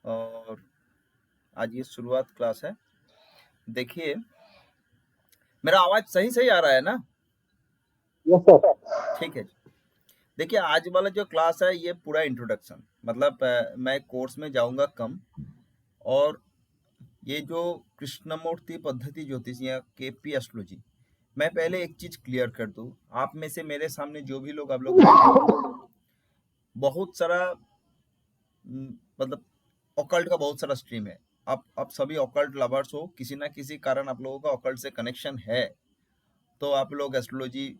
और आज ये शुरुआत क्लास है। देखिए, मेरा आवाज सही सही आ रहा है ना? Yes sir. ठीक है जी। देखिए, आज वाला जो क्लास है ये पूरा इंट्रोडक्शन, मतलब मैं कोर्स में जाऊंगा कम। और ये जो कृष्णमूर्ति पद्धति ज्योतिष या केपी एस्ट्रोलॉजी, मैं पहले एक चीज क्लियर कर दूं। आप में से मेरे सामने जो भी लोग आप लोग बैठे हो, बहुत सारा मतलब ऑकल्ट का बहुत सारा स्ट्रीम है। आप सभी ऑकल्ट लवर्स हो, किसी ना किसी कारण आप लोगों का ऑकल्ट से कनेक्शन है, तो आप लोग एस्ट्रोलॉजी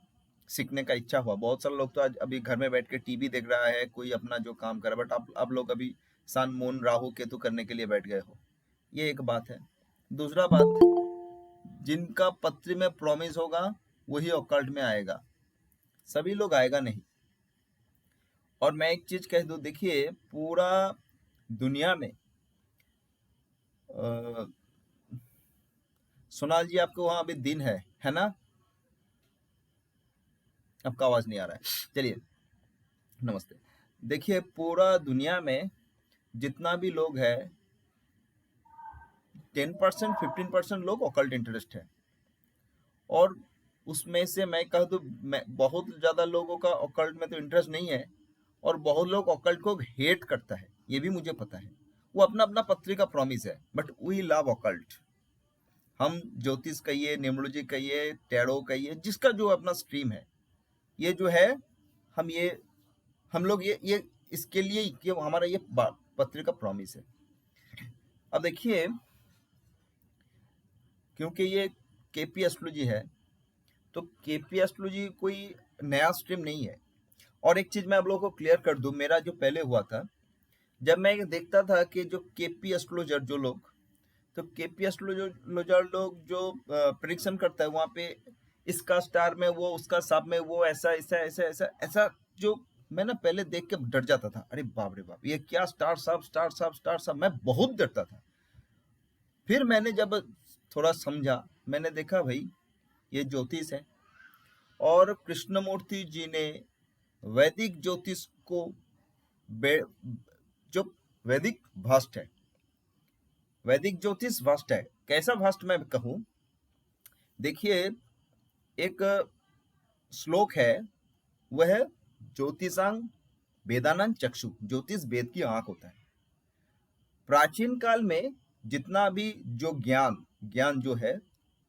सीखने का इच्छा हुआ। बहुत सारे लोग तो आज अभी घर में बैठ के टीवी देख रहा है, कोई अपना जो काम कर रहा है, बट आप लोग अभी सन मून राहु केतु करने के लिए बैठ गए हो। ये एक बात है। दूसरा बात, जिनका पत्र में प्रॉमिस होगा वही ऑकल्ट में आएगा, सभी लोग आएगा नहीं। और मैं एक चीज कह दूं, देखिए पूरा दुनिया में सोनाल जी आपको वहां अभी दिन है ना? आपका आवाज नहीं आ रहा है, चलिए नमस्ते। देखिए पूरा दुनिया में जितना भी लोग है, 10% 15% लोग ऑकल्ट इंटरेस्ट है। और उसमें से मैं कह दूं, मैं बहुत ज्यादा लोगों का ऑकल्ट में तो इंटरेस्ट नहीं है। और बहुत लोग ऑकल्ट को हेट करता है, ये भी मुझे पता है। वो अपना अपना पत्री का प्रॉमिस है, बट वी लव ऑकल्ट। हम ज्योतिष कहिए, न्यूमरोलॉजी कहिए, टैरो कहिए, जिसका जो अपना स्ट्रीम है, ये जो है, हम लोग ये इसके लिए ये हमारा ये पत्र का प्रॉमिस है। अब देखिए, क्योंकि ये केपी एस्ट्रोलॉजी है, तो केपी एस्ट्रोलॉजी कोई नया स्ट्रीम नहीं है। और एक चीज मैं आप लोगों को क्लियर कर दूं, मेरा जो पहले हुआ था, जब मैं देखता था कि जो केपी एस्ट्रोलॉजर जो लोग, तो केपी एस्ट्रोलॉजर लोग जो प्रिडिक्शन करता है वहां पे, इसका स्टार में वो, उसका सब में वो, ऐसा ऐसा ऐसा ऐसा ऐसा, जो मैं ना पहले देख के डर जाता था। अरे बाप रे बाप, ये क्या स्टार सब स्टार सब स्टार सब, मैं बहुत डरता था। फिर मैंने जब थोड़ा समझा, मैंने देखा भाई ये ज्योतिष है। और कृष्णमूर्ति जी ने वैदिक ज्योतिष को जो वैदिक भास्ट है, वैदिक ज्योतिष भास्ट है। कैसा भास्ट मैं कहूं, देखिए एक श्लोक है, वह है ज्योतिषांग वेदानंद चक्षु, ज्योतिष वेद की आंख होता है। प्राचीन काल में जितना भी जो ज्ञान ज्ञान जो है,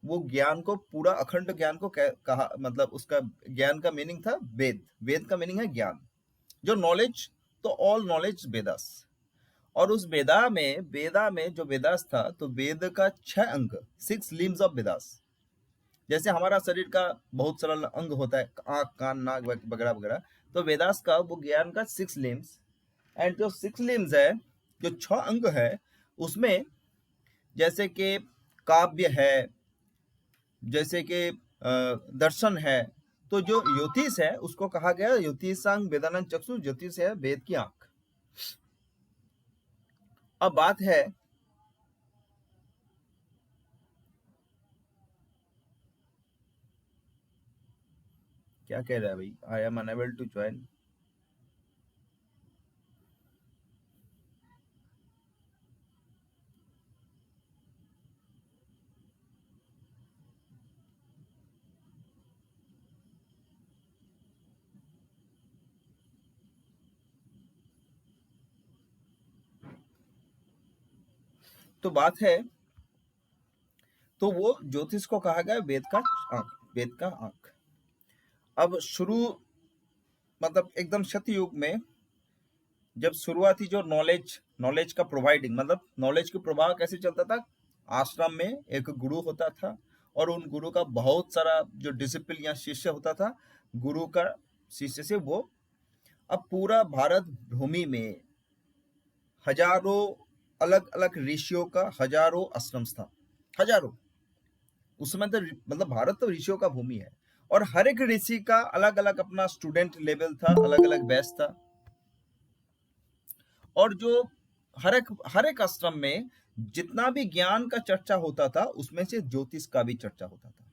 वो ज्ञान को पूरा अखंड ज्ञान को कहा, मतलब उसका ज्ञान का मीनिंग था वेद। वेद का मीनिंग है ज्ञान, जो नॉलेज, तो ऑल नॉलेज वेदास। और उस वेदा में जो वेदास था, तो वेद का 6 अंग, 6 लिम्स ऑफ वेदास। जैसे हमारा शरीर का बहुत सारा अंग होता है, आंख कान नाक वगैरह वगैरह, तो वेदास का वो ज्ञान का 6 लिम्स। एंड जो 6 लिम्स है, जो 6 अंग है, उसमें जैसे कि काव्य है, जैसे कि दर्शन है, तो जो ज्योतिष है उसको कहा गया ज्योतिषांग वेदानंद चक्षु, ज्योतिष है वेद की आंख। अब बात है, क्या कह रहा है भाई, I am unable to join. तो बात है, तो वो ज्योतिष को कहा गया वेद का आंख, वेद का आंख। अब शुरू, मतलब एकदम सतयुग में जब शुरुआती जो नॉलेज नॉलेज का प्रोवाइडिंग, मतलब नॉलेज के प्रवाह कैसे चलता था, आश्रम में एक गुरु होता था, और उन गुरु का बहुत सारा जो डिसिप्लिन या शिष्य होता था, गुरु का शिष्य से वो, अब पूरा भारत भूमि में हजारों अलग अलग ऋषियों का हजारों आश्रम था, हजारों। उस समय तो मतलब भारत तो ऋषियों का भूमि है। और हर एक ऋषि का अलग अलग अपना स्टूडेंट लेवल था, अलग अलग बैच था। और जो हर एक आश्रम में जितना भी ज्ञान का चर्चा होता था, उसमें से ज्योतिष का भी चर्चा होता था।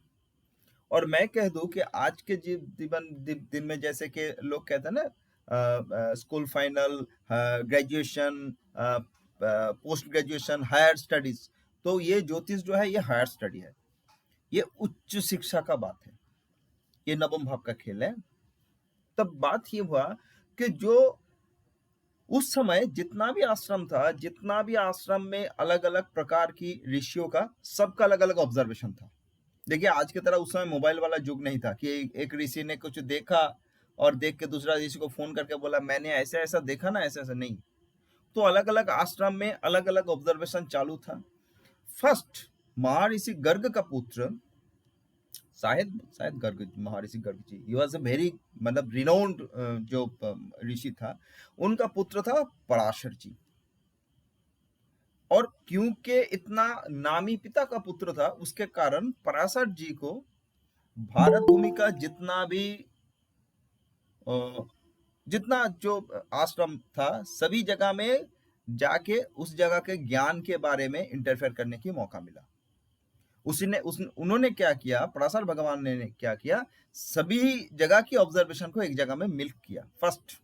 और मैं कह दूं कि आज के दिन में, जैसे कि लोग कहते हैं ना, school final, graduation, post graduation, higher studies. तो ये ज्योतिष जो है ये हायर स्टडी है, ये उच्च शिक्षा का बात है, ये नवम भाव का खेल है। तब बात ये हुआ कि जो उस समय जितना भी आश्रम था, जितना भी आश्रम में अलग अलग प्रकार की ऋषियों का, सबका अलग अलग ऑब्जर्वेशन था। देखिए आज की तरह उस समय मोबाइल वाला युग नहीं था कि एक ऋषि ने कुछ देखा और देख के दूसरा ऋषि को फोन करके बोला मैंने ऐसा ऐसा देखा ना, ऐसा ऐसा नहीं। तो अलग अलग आश्रम में अलग अलग ऑब्जर्वेशन चालू था। फर्स्ट महर्षि गर्ग का पुत्र, शायद शायद गर्ग, महर्षि Garg ji, he was a very मतलब रिनाउंड जो ऋषि था, उनका पुत्र था पराशर जी। और क्योंकि इतना नामी पिता का पुत्र था, उसके कारण पराशर जी को भारत भूमि का जितना भी जितना जो आश्रम था, सभी जगह में जाके उस जगह के ज्ञान के बारे में इंटरफेयर करने की मौका मिला। उन्होंने क्या किया, पराशर भगवान ने क्या किया, सभी जगह की ऑब्जर्वेशन को एक जगह में मिल्क किया। फर्स्ट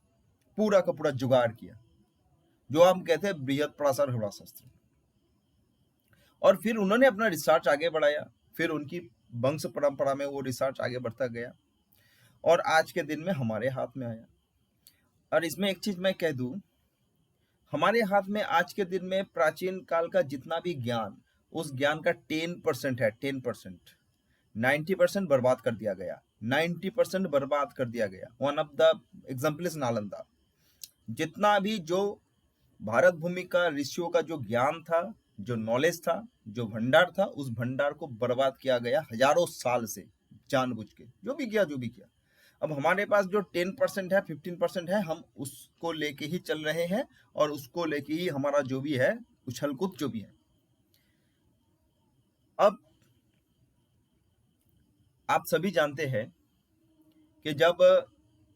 पूरा का पूरा जुगाड़ किया, जो हम कहते हैं बृहद पराशर हड़ा शास्त्र। और फिर उन्होंने अपना रिसर्च आगे बढ़ाया, फिर उनकी वंश परंपरा में वो रिसर्च आगे बढ़ता गया और आज के दिन में हमारे हाथ में आया। और इसमें एक चीज मैं कह दूं, हमारे हाथ में आज के दिन में प्राचीन काल का जितना भी ज्ञान, उस ज्ञान का 10% है, 10%। 90% बर्बाद कर दिया गया, 90% बर्बाद कर दिया गया। One of the example is Nalanda. जितना भी जो भारत भूमि का ऋषियों का जो ज्ञान था, जो नॉलेज था, जो भंडार था, उस भंडार को बर्बाद किया गया हजारों साल से, जानबूझ के, जो भी किया। अब हमारे पास जो 10% है, 15% है, हम उसको लेके ही चल रहे हैं और उसको लेके ही हमारा जो भी है उछलकूद जो भी है। अब आप सभी जानते हैं कि जब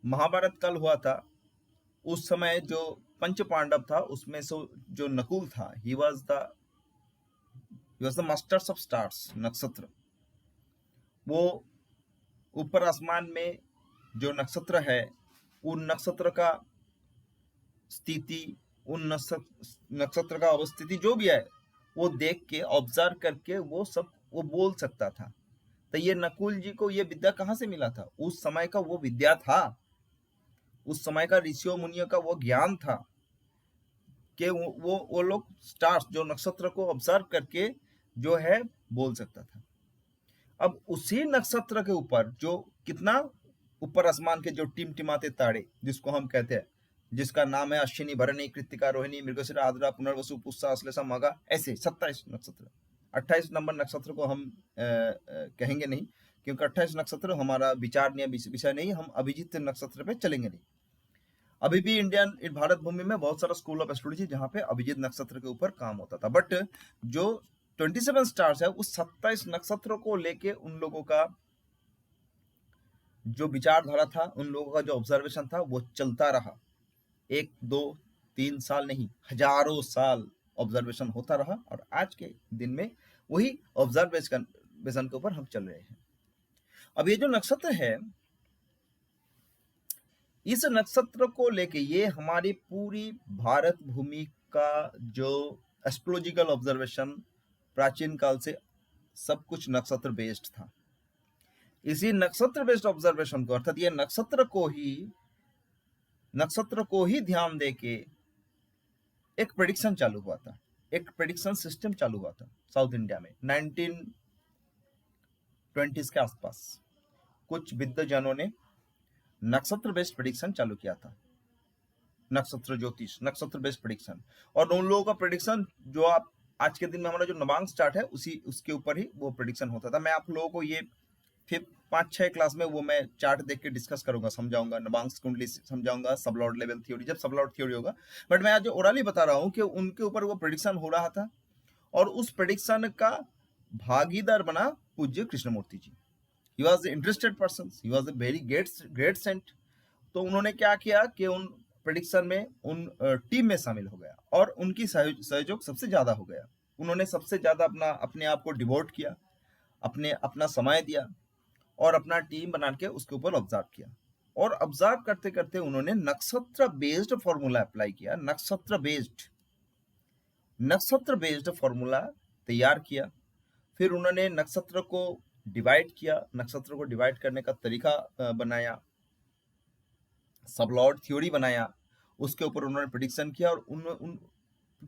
महाभारत काल हुआ था, उस समय जो पंच पांडव था, उसमें से जो नकुल था, he was the masters of stars, नक्षत्र। वो ऊपर आसमान में जो नक्षत्र है, उन नक्षत्र का स्थिति, उन नक्षत्र का अवस्थिति जो भी है, वो देख के ऑब्जर्व करके वो सब वो बोल सकता था। तो ये नकुल जी को ये विद्या कहाँ से मिला था? उस समय का वो विद्या था, उस समय का ऋषियों मुनियों का वो ज्ञान था कि वो लोग स्टार्स, जो नक्षत्र को ऑब्जर्व करके जो है बोल सकता था। अब उसी नक्षत्र के ऊपर जो कितना ऊपर आसमान के जो टिमटिमाते तारे, जिसको हम कहते हैं, जिसका नाम है अश्विनी, भरणी, कृत्तिका, रोहिणी, मृगशिरा, आद्रा, पुनर्वसु, पुष्या, आश्लेषा, मघा, ऐसे 27 नक्षत्र। 28 नंबर नक्षत्र को हम कहेंगे नहीं, क्योंकि 28 नक्षत्र हमारा विचार विषय नहीं, हम अभिजीत नक्षत्र पे चलेंगे नहीं। अभी भी इंडियन भारत भूमि में बहुत सारा स्कूल ऑफ एस्ट्रोलॉजी जहाँ पे अभिजीत नक्षत्र के ऊपर काम होता था। बट जो 27 स्टार्स है, उस 27 नक्षत्रों को लेके उन लोगों का जो विचारधारा था, उन लोगों का जो ऑब्जर्वेशन था, वो चलता रहा। 1, 2, 3 साल नहीं, हजारों साल ऑब्जर्वेशन होता रहा और आज के दिन में वही ऑब्जर्वेशन के ऊपर हम चल रहे हैं। अब ये जो नक्षत्र है, इस नक्षत्र को लेके ये हमारी पूरी भारत भूमि का जो एस्ट्रोलॉजिकल ऑब्जर्वेशन प्राचीन काल से सब कुछ नक्षत्र बेस्ड था। इसी नक्षत्र बेस्ड ऑब्जर्वेशन को, अर्थात ये नक्षत्र को ही ध्यान देके एक प्रेडिक्शन चालू हुआ था, एक प्रेडिक्शन सिस्टम चालू हुआ था साउथ इंडिया में 1920s के आसपास। कुछ विद्वजनों ने नक्षत्र बेस्ड प्रेडिक्शन चालू किया था, नक्षत्र ज्योतिष, नक्षत्र बेस्ड प्रेडिक्शन। और उन लोगों का प्रेडिक्शन जो आप आज के दिन में हमारा जो नवांक चार्ट है, उसके ऊपर ही वो प्रेडिक्शन होता था। मैं आप लोगों को ये फिर 5-6 क्लास में वो मैं चार्ट देख के डिस्कस करूंगा, समझाऊंगा, नवांश कुंडली समझाऊंगा, सबलॉर्ड लेवल थ्योरी, जब सबलॉर्ड थ्योरी होगा। बट मैं आज जो ओरली बता रहा हूँ कि उनके ऊपर वो प्रेडिक्शन हो रहा था और उस प्रेडिक्शन का भागीदार बना पूज्य Krishnamurti ji. He was interested person, he was a very great saint. तो उन्होंने क्या किया कि उन प्रेडिक्शन में, उन टीम में शामिल हो गया और उनकी सहयोग सबसे ज्यादा हो गया। उन्होंने सबसे ज्यादा अपने आप को डिवोट किया, अपना समय दिया और अपना टीम बना के उसके ऊपर ऑब्जर्व किया। और ऑब्जर्व करते करते उन्होंने नक्षत्र बेस्ड फॉर्मूला अप्लाई किया, नक्षत्र बेस्ड। नक्षत्र बेस्ड फॉर्मूला तैयार किया। फिर उन्होंने नक्षत्र को डिवाइड किया, नक्षत्र को डिवाइड करने का तरीका बनाया, सबलॉर्ड थ्योरी बनाया, उसके ऊपर उन्होंने प्रेडिक्शन किया। और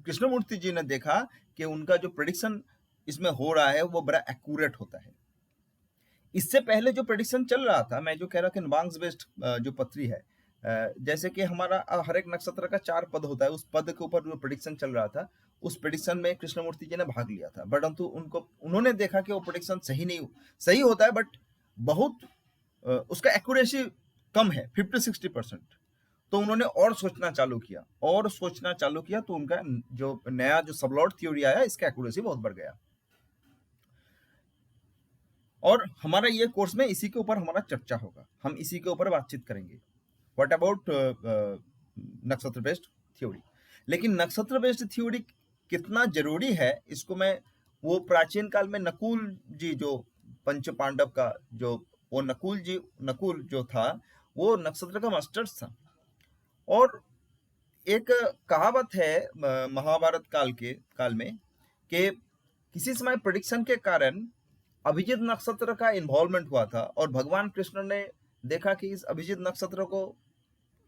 कृष्णमूर्ति जी ने देखा कि उनका जो प्रेडिक्शन इसमें हो रहा है वो बड़ा एक्यूरेट होता है। इससे पहले जो प्रेडिक्शन चल रहा था, मैं जो कह रहा था नवांश बेस्ड जो पत्री है, जैसे कि हमारा हर एक नक्षत्र का 4 पद होता है, उस पद के ऊपर जो प्रेडिक्शन चल रहा था, उस प्रेडिक्शन में कृष्णमूर्ति जी ने भाग लिया था। परंतु उन्होंने देखा कि वो प्रेडिक्शन सही होता है, बट बहुत उसका एक्यूरेसी कम है, 50-60%। तो उन्होंने और सोचना चालू किया, तो उनका जो नया जो सबलॉर्ड थ्योरी आया, इसका एक्यूरेसी बहुत बढ़ गया। और हमारा ये कोर्स में इसी के ऊपर हमारा चर्चा होगा, हम इसी के ऊपर बातचीत करेंगे, व्हाट अबाउट नक्षत्र बेस्ड थ्योरी। लेकिन नक्षत्र बेस्ड थ्योरी कितना जरूरी है, इसको मैं वो प्राचीन काल में नकुल जी, जो पंच पांडव का जो वो नकुल जो था, वो नक्षत्र का मास्टर्स था। और एक कहावत है महाभारत काल में कि किसी समय प्रेडिक्शन के कारण अभिजित नक्षत्र का इन्वॉल्वमेंट हुआ था, और भगवान कृष्ण ने देखा कि इस अभिजित नक्षत्र को,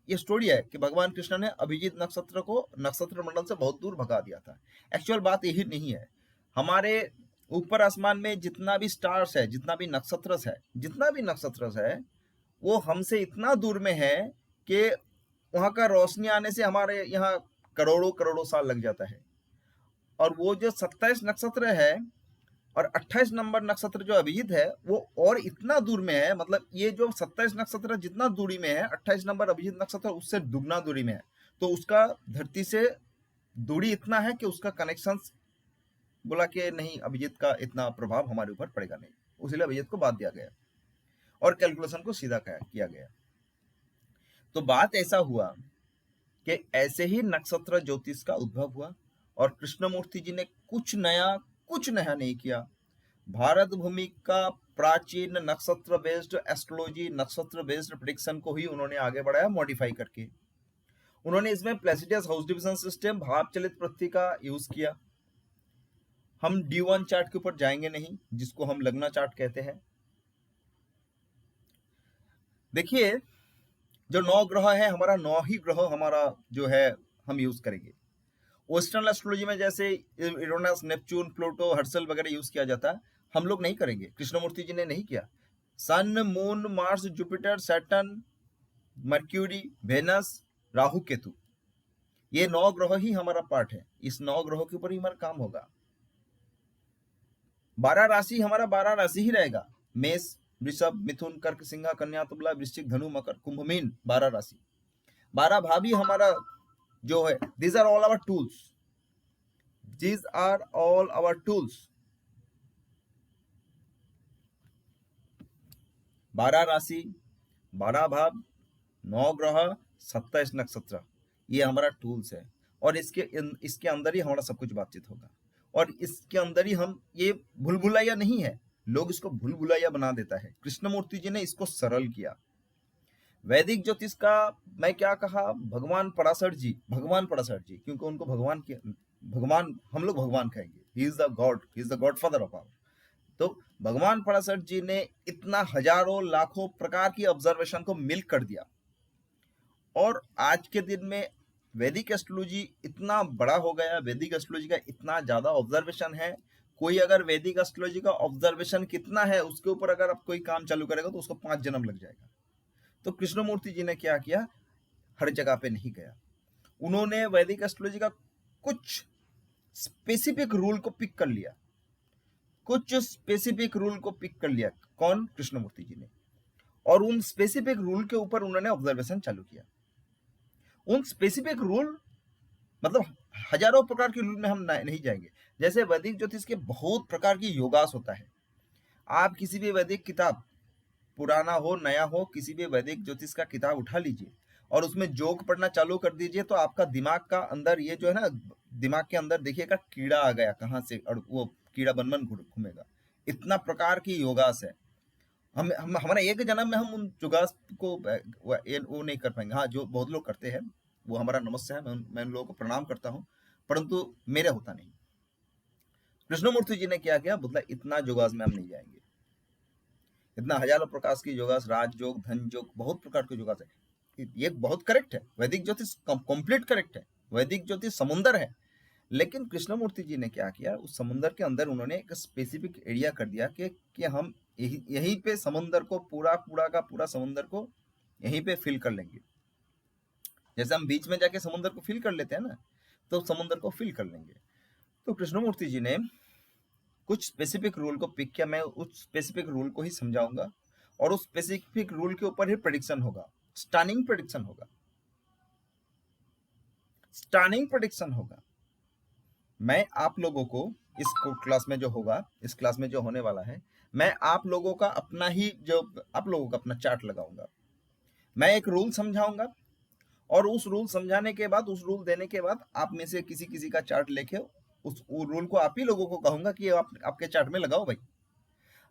ये स्टोरी है कि भगवान कृष्ण ने अभिजित नक्षत्र को नक्षत्र मंडल से बहुत दूर भगा दिया था। एक्चुअल बात यही नहीं है। हमारे ऊपर आसमान में जितना भी स्टार्स है, जितना भी नक्षत्र है, वो हमसे इतना दूर में है कि वहां का रोशनी आने से हमारे यहाँ करोड़ों साल लग जाता है। और वो जो 27 नक्षत्र है और 28 नंबर नक्षत्र जो अभिजित है, वो और इतना दूर में है। मतलब ये जो 27 नक्षत्र जितना दूरी में है, 28 नंबर अभिजित नक्षत्र उससे दुगना दूरी में है। तो उसका धरती से दूरी इतना है कि उसका कनेक्शन, बोला कि नहीं, अभिजित का इतना प्रभाव हमारे ऊपर पड़ेगा नहीं, इसलिए अभिजित को बात दिया गया और कैलकुलेशन को सीधा किया गया। तो बात ऐसा हुआ कि ऐसे ही नक्षत्र ज्योतिष का उद्भव हुआ, और कृष्णमूर्ति जी ने कुछ नया नहीं किया। भारत भूमि का प्राचीन नक्षत्र बेस्ड एस्ट्रोलॉजी, नक्षत्र बेस्ड प्रेडिक्शन को ही उन्होंने आगे बढ़ाया मॉडिफाई करके। उन्होंने इसमें प्लेसिडियस हाउस डिविजन सिस्टम, भाव चलित पृथ्वी का यूज किया। हम D1 चार्ट के ऊपर जाएंगे नहीं, जिसको हम लग्न चार्ट कहते हैं। देखिए, जो 9 ग्रह है, हमारा 9 ही ग्रह हमारा जो है हम यूज करेंगे। वेस्टर्न एस्ट्रोलॉजी में जैसे यूरेनस, नेपच्यून, प्लूटो, हर्सल वगैरह यूज किया जाता है, हम लोग नहीं करेंगे, कृष्णमूर्ति जी ने नहीं किया। Sun, moon, Mars, Jupiter, Saturn, Mercury, Venus, Rahu, Ketu, ये 9 ग्रह ही हमारा पार्ट है। इस 9 ग्रहों के ऊपर ही हमारा काम होगा। 12 राशि हमारा 12 राशि ही रहेगा, मेष, वृषभ, मिथुन, कर्क, सिंह, कन्या, तुला, वृश्चिक, धनु, मकर, कुंभ, मीन, 12 राशि। 12 भाभी हमारा जो है, these are all our tools, 12 राशि, 12 भाव, 9 ग्रह, 27 नक्षत्र, ये हमारा टूल्स है। और इसके अंदर ही हमारा सब कुछ बातचीत होगा, और इसके अंदर ही हम, ये भूल-भुलैया नहीं है, लोग इसको भूल-भुलैया बना देता है। कृष्णमूर्ति जी ने इसको सरल किया। वैदिक ज्योतिष का मैं क्या कहा, भगवान पराशर जी, क्योंकि उनको भगवान हम लोग भगवान कहेंगे, he is the godfather of our. तो भगवान पराशर जी ने इतना हजारों लाखों प्रकार की ऑब्जर्वेशन को मिल्क कर दिया, और आज के दिन में वैदिक एस्ट्रोलॉजी इतना बड़ा हो गया, वैदिक एस्ट्रोलॉजी का इतना ज्यादा ऑब्जर्वेशन है। कोई अगर वैदिक एस्ट्रोलॉजी का ऑब्जर्वेशन कितना है, उसके ऊपर अगर आप कोई काम चालू करेगा तो उसको 5 जन्म लग जाएगा। तो कृष्णमूर्ति जी ने क्या किया, हर जगह पे नहीं गया, उन्होंने वैदिक एस्ट्रोलॉजी का कुछ स्पेसिफिक रूल को पिक कर लिया, कौन, कृष्णमूर्ति जी ने। और उन स्पेसिफिक रूल के ऊपर उन्होंने ऑब्जर्वेशन चालू किया। उन स्पेसिफिक रूल मतलब हजारों प्रकार के रूल में हम नहीं जाएंगे। जैसे वैदिक ज्योतिष के बहुत प्रकार की योगास होता है। आप किसी भी वैदिक किताब, पुराना हो नया हो, किसी भी वैदिक ज्योतिष का किताब उठा लीजिए और उसमें जोग पढ़ना चालू कर दीजिए, तो आपका दिमाग का अंदर ये जो है ना, दिमाग के अंदर देखिएगा कीड़ा आ गया कहाँ से, और वो कीड़ा बन घूमेगा। इतना प्रकार की योगास है। हम हमारा एक जन्म में हम उन योगास को वो नहीं कर पाएंगे। हाँ, जो बहुत लोग करते हैं वो हमारा नमस्ते है, मैं उन लोगों को प्रणाम करता हूँ। परंतु मेरे होता नहीं। कृष्णमूर्ति जी ने क्या किया, बोला इतना योगास में हम नहीं जाएंगे, इतना हजारों प्रकार की योगास, राजयोग, धन योग, बहुत प्रकार के योगास है। ये बहुत करेक्ट है, वैदिक ज्योतिष कंप्लीट करेक्ट है, वैदिक ज्योतिष समुंदर है। लेकिन कृष्णमूर्ति जी ने क्या किया, उस समुंदर के अंदर उन्होंने एक स्पेसिफिक एरिया कर दिया कि हम यहीं पे समुंदर को पूरा का पूरा समुंदर को यहीं पे फिल कर लेंगे। जैसे हम बीच में जाके समुंदर को फिल कर लेते हैं ना, तो समुंदर को फिल कर लेंगे। तो कृष्णमूर्ति जी ने कुछ स्पेसिफिक रूल को पिक किया। मैं उस स्पेसिफिक रूल को ही समझाऊंगा और उस स्पेसिफिक रूल के ऊपर ही प्रेडिक्शन होगा, स्टनिंग प्रेडिक्शन होगा, स्टनिंग प्रेडिक्शन होगा। मैं आप लोगों को इस क्लास में जो होगा, इस क्लास में जो होने वाला है, मैं आप लोगों का अपना ही आप लोगों का अपना चार्ट लगाऊंगा। मैं एक रूल समझाऊंगा और उस रूल समझाने के बाद, उस रूल देने के बाद आप में से किसी किसी का चार्ट लेके उस रूल को आप ही लोगों को कहूंगा कि आपके चार्ट में लगाओ भाई।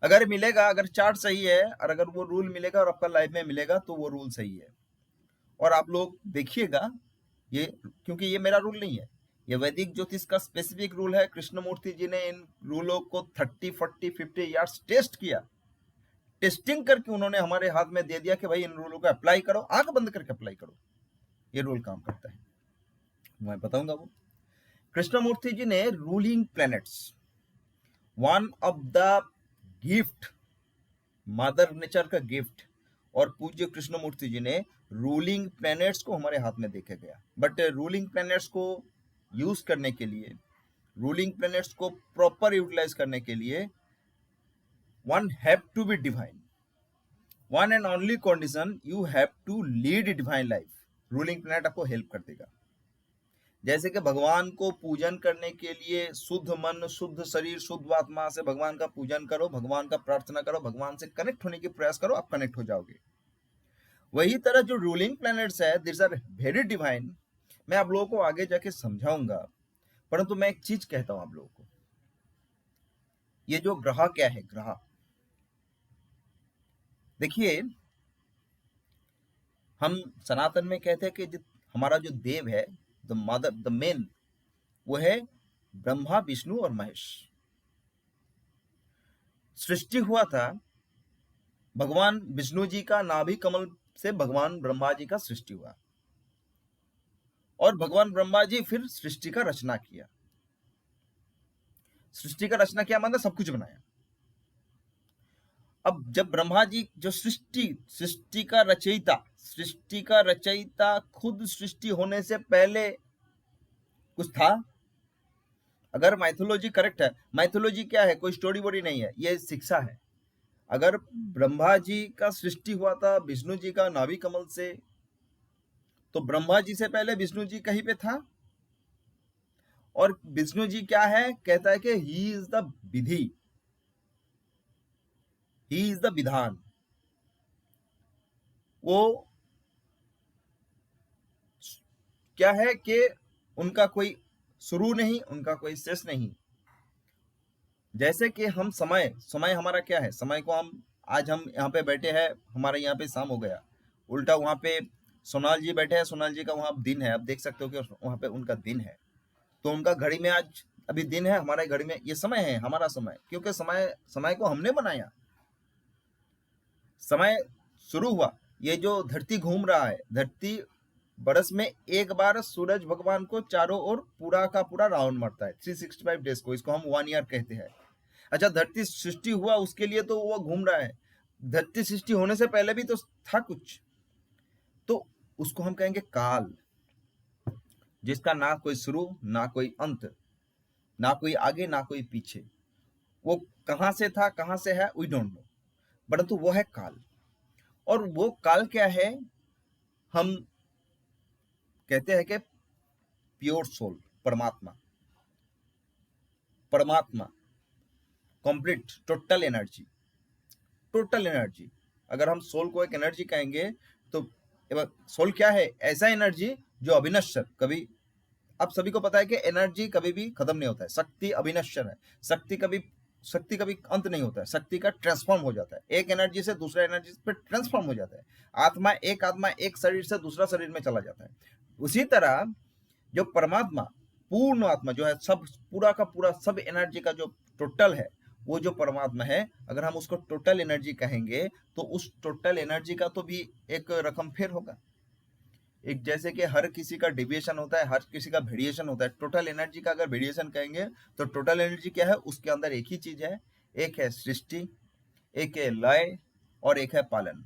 अगर मिलेगा, अगर चार्ट सही है और अगर वो रूल मिलेगा और आपका लाइफ में मिलेगा तो वो रूल सही है। और आप लोग देखिएगा ये, क्योंकि ये मेरा रूल नहीं है, ये वैदिक ज्योतिष का स्पेसिफिक रूल है। कृष्णमूर्ति जी ने इन रूलों को 30, 40, 50 इयर्स टेस्ट किया, टेस्टिंग करके उन्होंने हमारे हाथ में दे दिया कि भाई इन रूलों को अप्लाई करो, आंख बंद करके अप्लाई करो, ये रूल काम करता है। मैं बताऊंगा वो। कृष्णमूर्ति जी ने ruling planets, one of the gift, mother nature का गिफ्ट, और पूज्य कृष्णमूर्ति जी ने रूलिंग प्लैनेट्स को हमारे हाथ में देखा गया। बट रूलिंग प्लैनेट्स को यूज करने के लिए, रूलिंग प्लैनेट्स को प्रॉपर यूटिलाइज करने के लिए, one have to be divine, one and only condition, you have to lead divine life. Ruling planet आपको हेल्प कर देगा। जैसे कि भगवान को पूजन करने के लिए शुद्ध मन, शुद्ध शरीर, शुद्ध आत्मा से भगवान का पूजन करो, भगवान का प्रार्थना करो, भगवान से कनेक्ट होने की प्रयास करो, आप कनेक्ट हो जाओगे। वही तरह जो रूलिंग प्लैनेट्स है, दिस आर वेरी डिवाइन। मैं आप लोगों को आगे जाके समझाऊंगा, परंतु मैं एक चीज कहता हूं आप लोगों को, ये जो ग्रह क्या है, ग्रह देखिए, हम सनातन में कहते हैं कि हमारा जो देव है, द मदर, द मेन, वो है ब्रह्मा, विष्णु और महेश। सृष्टि हुआ था भगवान विष्णु जी का नाभि कमल से, भगवान ब्रह्मा जी का सृष्टि हुआ और भगवान ब्रह्मा जी फिर सृष्टि का रचना किया। सृष्टि का रचना किया मतलब सब कुछ बनाया। अब जब ब्रह्मा जी जो सृष्टि का रचयिता, सृष्टि का रचयिता खुद सृष्टि होने से पहले कुछ था। अगर माइथोलॉजी करेक्ट है, माइथोलॉजी क्या है, कोई स्टोरी बोरी नहीं है, ये शिक्षा है। अगर ब्रह्मा जी का सृष्टि हुआ था विष्णु जी का नाभि कमल से, तो ब्रह्मा जी से पहले विष्णु जी कहीं पे था। और विष्णु जी क्या है, कहता है कि ही is the Vidhi, he is the विधान। वो क्या है कि उनका कोई शुरू नहीं, उनका कोई शेष नहीं। जैसे कि हम समय हमारा क्या है, समय को हम आज हम यहाँ पे बैठे हैं, हमारे यहाँ पे शाम हो गया, उल्टा वहां पे सोनाल जी बैठे हैं, सोनाल जी का वहां दिन है, आप देख सकते हो कि वहां पे उनका दिन है, तो उनका घड़ी में आज अभी दिन है, हमारे घड़ी में ये समय है, हमारा समय, क्योंकि समय को हमने बनाया। समय शुरू हुआ, ये जो धरती घूम रहा है, धरती बरस में एक बार सूरज भगवान को चारों ओर पूरा का पूरा राउंड मारता है, 365 डेज को, इसको हम 1 ईयर कहते हैं। अच्छा, धरती सृष्टि हुआ उसके लिए तो वो घूम रहा है, धरती सृष्टि होने से पहले भी तो था कुछ, तो उसको हम कहेंगे काल, जिसका ना कोई शुरू ना कोई अंत, ना कोई आगे ना कोई पीछे। वो कहां से था कहां से है, वी डोंट नो, परंतु वो है काल। और वो काल क्या है, हम कहते हैं कि प्योर सोल, परमात्मा, परमात्मा, complete, total energy, total energy. अगर हम सोल को एक एनर्जी कहेंगे तो सोल क्या है, ऐसा एनर्जी जो अविनश्वर, कभी, आप सभी को पता है कि एनर्जी कभी भी खत्म नहीं होता है, शक्ति अविनश्वर है, शक्ति कभी अंत नहीं होता है, शक्ति का ट्रांसफॉर्म हो जाता है, एक एनर्जी से दूसरा एनर्जी पे ट्रांसफॉर्म हो जाता है। आत्मा एक शरीर से दूसरा शरीर में चला जाता है। उसी तरह जो परमात्मा पूर्ण आत्मा जो है, सब पूरा का पूरा सब एनर्जी का जो टोटल है, वो जो परमात्मा है, अगर हम उसको टोटल एनर्जी कहेंगे तो उस टोटल एनर्जी का तो भी एक रकम फेर होगा। एक जैसे कि हर किसी का डिविएशन होता है, हर किसी का वेरिएशन होता है, टोटल एनर्जी का अगर वेरिएशन कहेंगे तो टोटल एनर्जी क्या है, उसके अंदर एक ही चीज है, एक है सृष्टि, एक है लय और एक है पालन।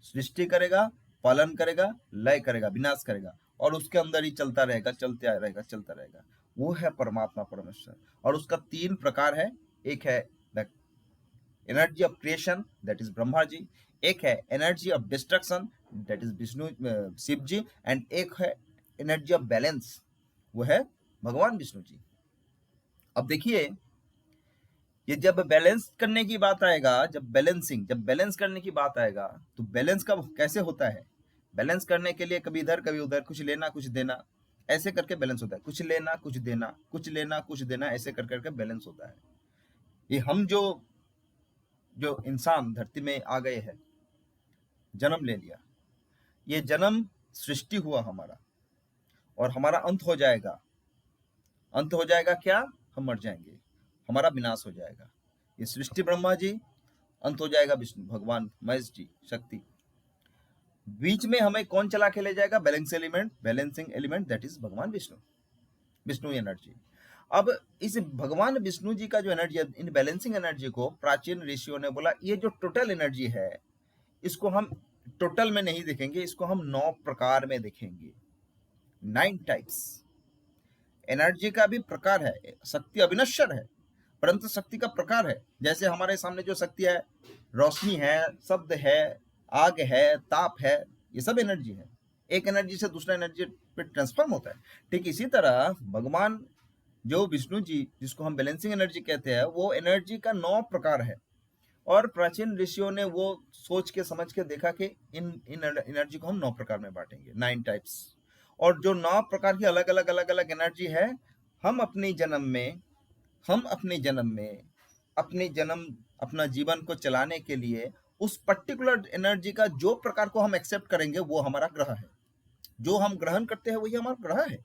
सृष्टि करेगा, पालन करेगा, लय करेगा, विनाश करेगा, और उसके अंदर ही चलता रहेगा, चलता रहेगा, चलता रहेगा। वो है परमात्मा परमेश्वर। और उसका 3 प्रकार है। एक है the energy of creation, that is Brahma ji. एक है energy of destruction, that is Vishnu Shiv ji. And एक है एनर्जी ऑफ बैलेंस, वो है भगवान विष्णु जी। अब देखिए, ये जब बैलेंस करने की बात आएगा, जब बैलेंस करने की बात आएगा, तो बैलेंस कब कैसे होता है? बैलेंस करने के लिए कभी इधर कभी उधर, कुछ लेना कुछ देना, ऐसे करके बैलेंस होता है। कुछ लेना कुछ देना, कुछ लेना कुछ देना, ऐसे कर करके बैलेंस होता है। ये हम जो जो इंसान धरती में आ गए हैं, जन्म ले लिया, ये जन्म सृष्टि हुआ हमारा, और हमारा अंत हो जाएगा। अंत हो जाएगा क्या? हम मर जाएंगे, हमारा विनाश हो जाएगा। ये सृष्टि ब्रह्मा जी, अंत हो जाएगा विष्णु भगवान महेश जी शक्ति। बीच में हमें कौन चला के ले जाएगा? बैलेंसिंग एलिमेंट, दैट इज भगवान विष्णु एनर्जी। अब इस भगवान विष्णु जी का जो एनर्जी है, इन बैलेंसिंग एनर्जी को प्राचीन ऋषियों ने बोला, ये जो टोटल एनर्जी है, इसको हम टोटल में नहीं देखेंगे, इसको हम 9 प्रकार में देखेंगे। 9 टाइप्स। एनर्जी का भी प्रकार है, शक्ति अविनश्वर है, परंतु शक्ति का प्रकार है। जैसे हमारे सामने जो शक्ति है, रोशनी है, शब्द है, आग है, ताप है, ये सब एनर्जी है। एक एनर्जी से दूसरा एनर्जी पे ट्रांसफॉर्म होता है। ठीक इसी तरह भगवान जो विष्णु जी, जिसको हम बैलेंसिंग एनर्जी कहते हैं, वो एनर्जी का 9 प्रकार है। और प्राचीन ऋषियों ने वो सोच के समझ के देखा कि इन एनर्जी को हम 9 प्रकार में बांटेंगे, 9 टाइप्स। और जो 9 प्रकार की अलग अलग एनर्जी है, हम अपने जन्म में अपना जीवन को चलाने के लिए उस पर्टिकुलर एनर्जी का जो प्रकार को हम एक्सेप्ट करेंगे, वो हमारा ग्रह है। जो हम ग्रहण करते हैं वही हमारा ग्रह है।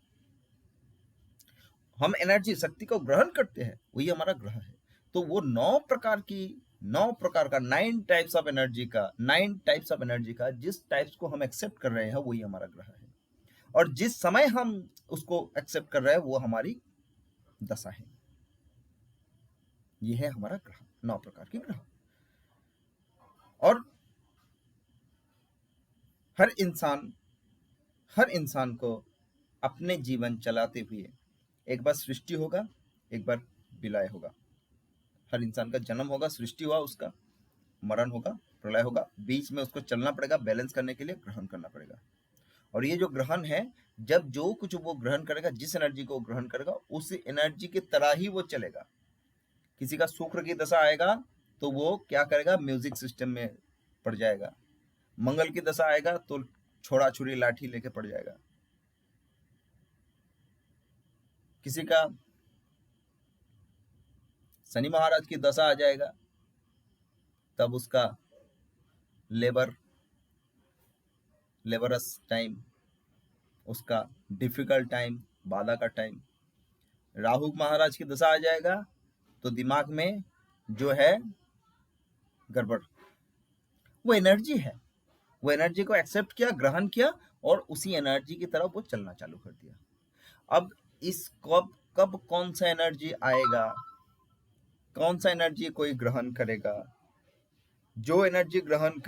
हम एनर्जी शक्ति को ग्रहण करते हैं, वही हमारा ग्रह है। तो वो 9 प्रकार का 9 टाइप्स ऑफ एनर्जी का जिस टाइप्स को हम एक्सेप्ट कर रहे हैं, वही हमारा ग्रह है। और जिस समय हम उसको एक्सेप्ट कर रहे हैं, वो हमारी दशा है। ये है हमारा ग्रह, 9 प्रकार के ग्रह। और हर इंसान को अपने जीवन चलाते हुए एक बार सृष्टि होगा, एक बार विलय होगा। हर इंसान का जन्म होगा, सृष्टि हुआ, उसका मरण होगा, प्रलय होगा, बीच में उसको चलना पड़ेगा, बैलेंस करने के लिए ग्रहण करना पड़ेगा। और ये जो ग्रहण है, जब जो कुछ वो ग्रहण करेगा, जिस एनर्जी को ग्रहण करेगा, उस एनर्जी की तरह ही वो चलेगा। किसी का शुक्र की दशा आएगा तो वो क्या करेगा? म्यूजिक सिस्टम में पड़ जाएगा। मंगल की दशा आएगा तो छोड़ा छुरी लाठी लेके पड़ जाएगा। किसी का शनि महाराज की दशा आ जाएगा, तब उसका लेबरस टाइम, उसका डिफिकल्ट टाइम, बाधा का टाइम। राहु महाराज की दशा आ जाएगा तो दिमाग में जो है गड़बड़। वो एनर्जी है, वो एनर्जी को एक्सेप्ट किया, ग्रहण किया, और उसी एनर्जी की तरफ वो चलना चालू कर दिया। अब इस कब कौन सा एनर्जी आएगा, कौन सा एनर्जी कोई ग्रहण करेगा? जो एनर्जी ग्रहण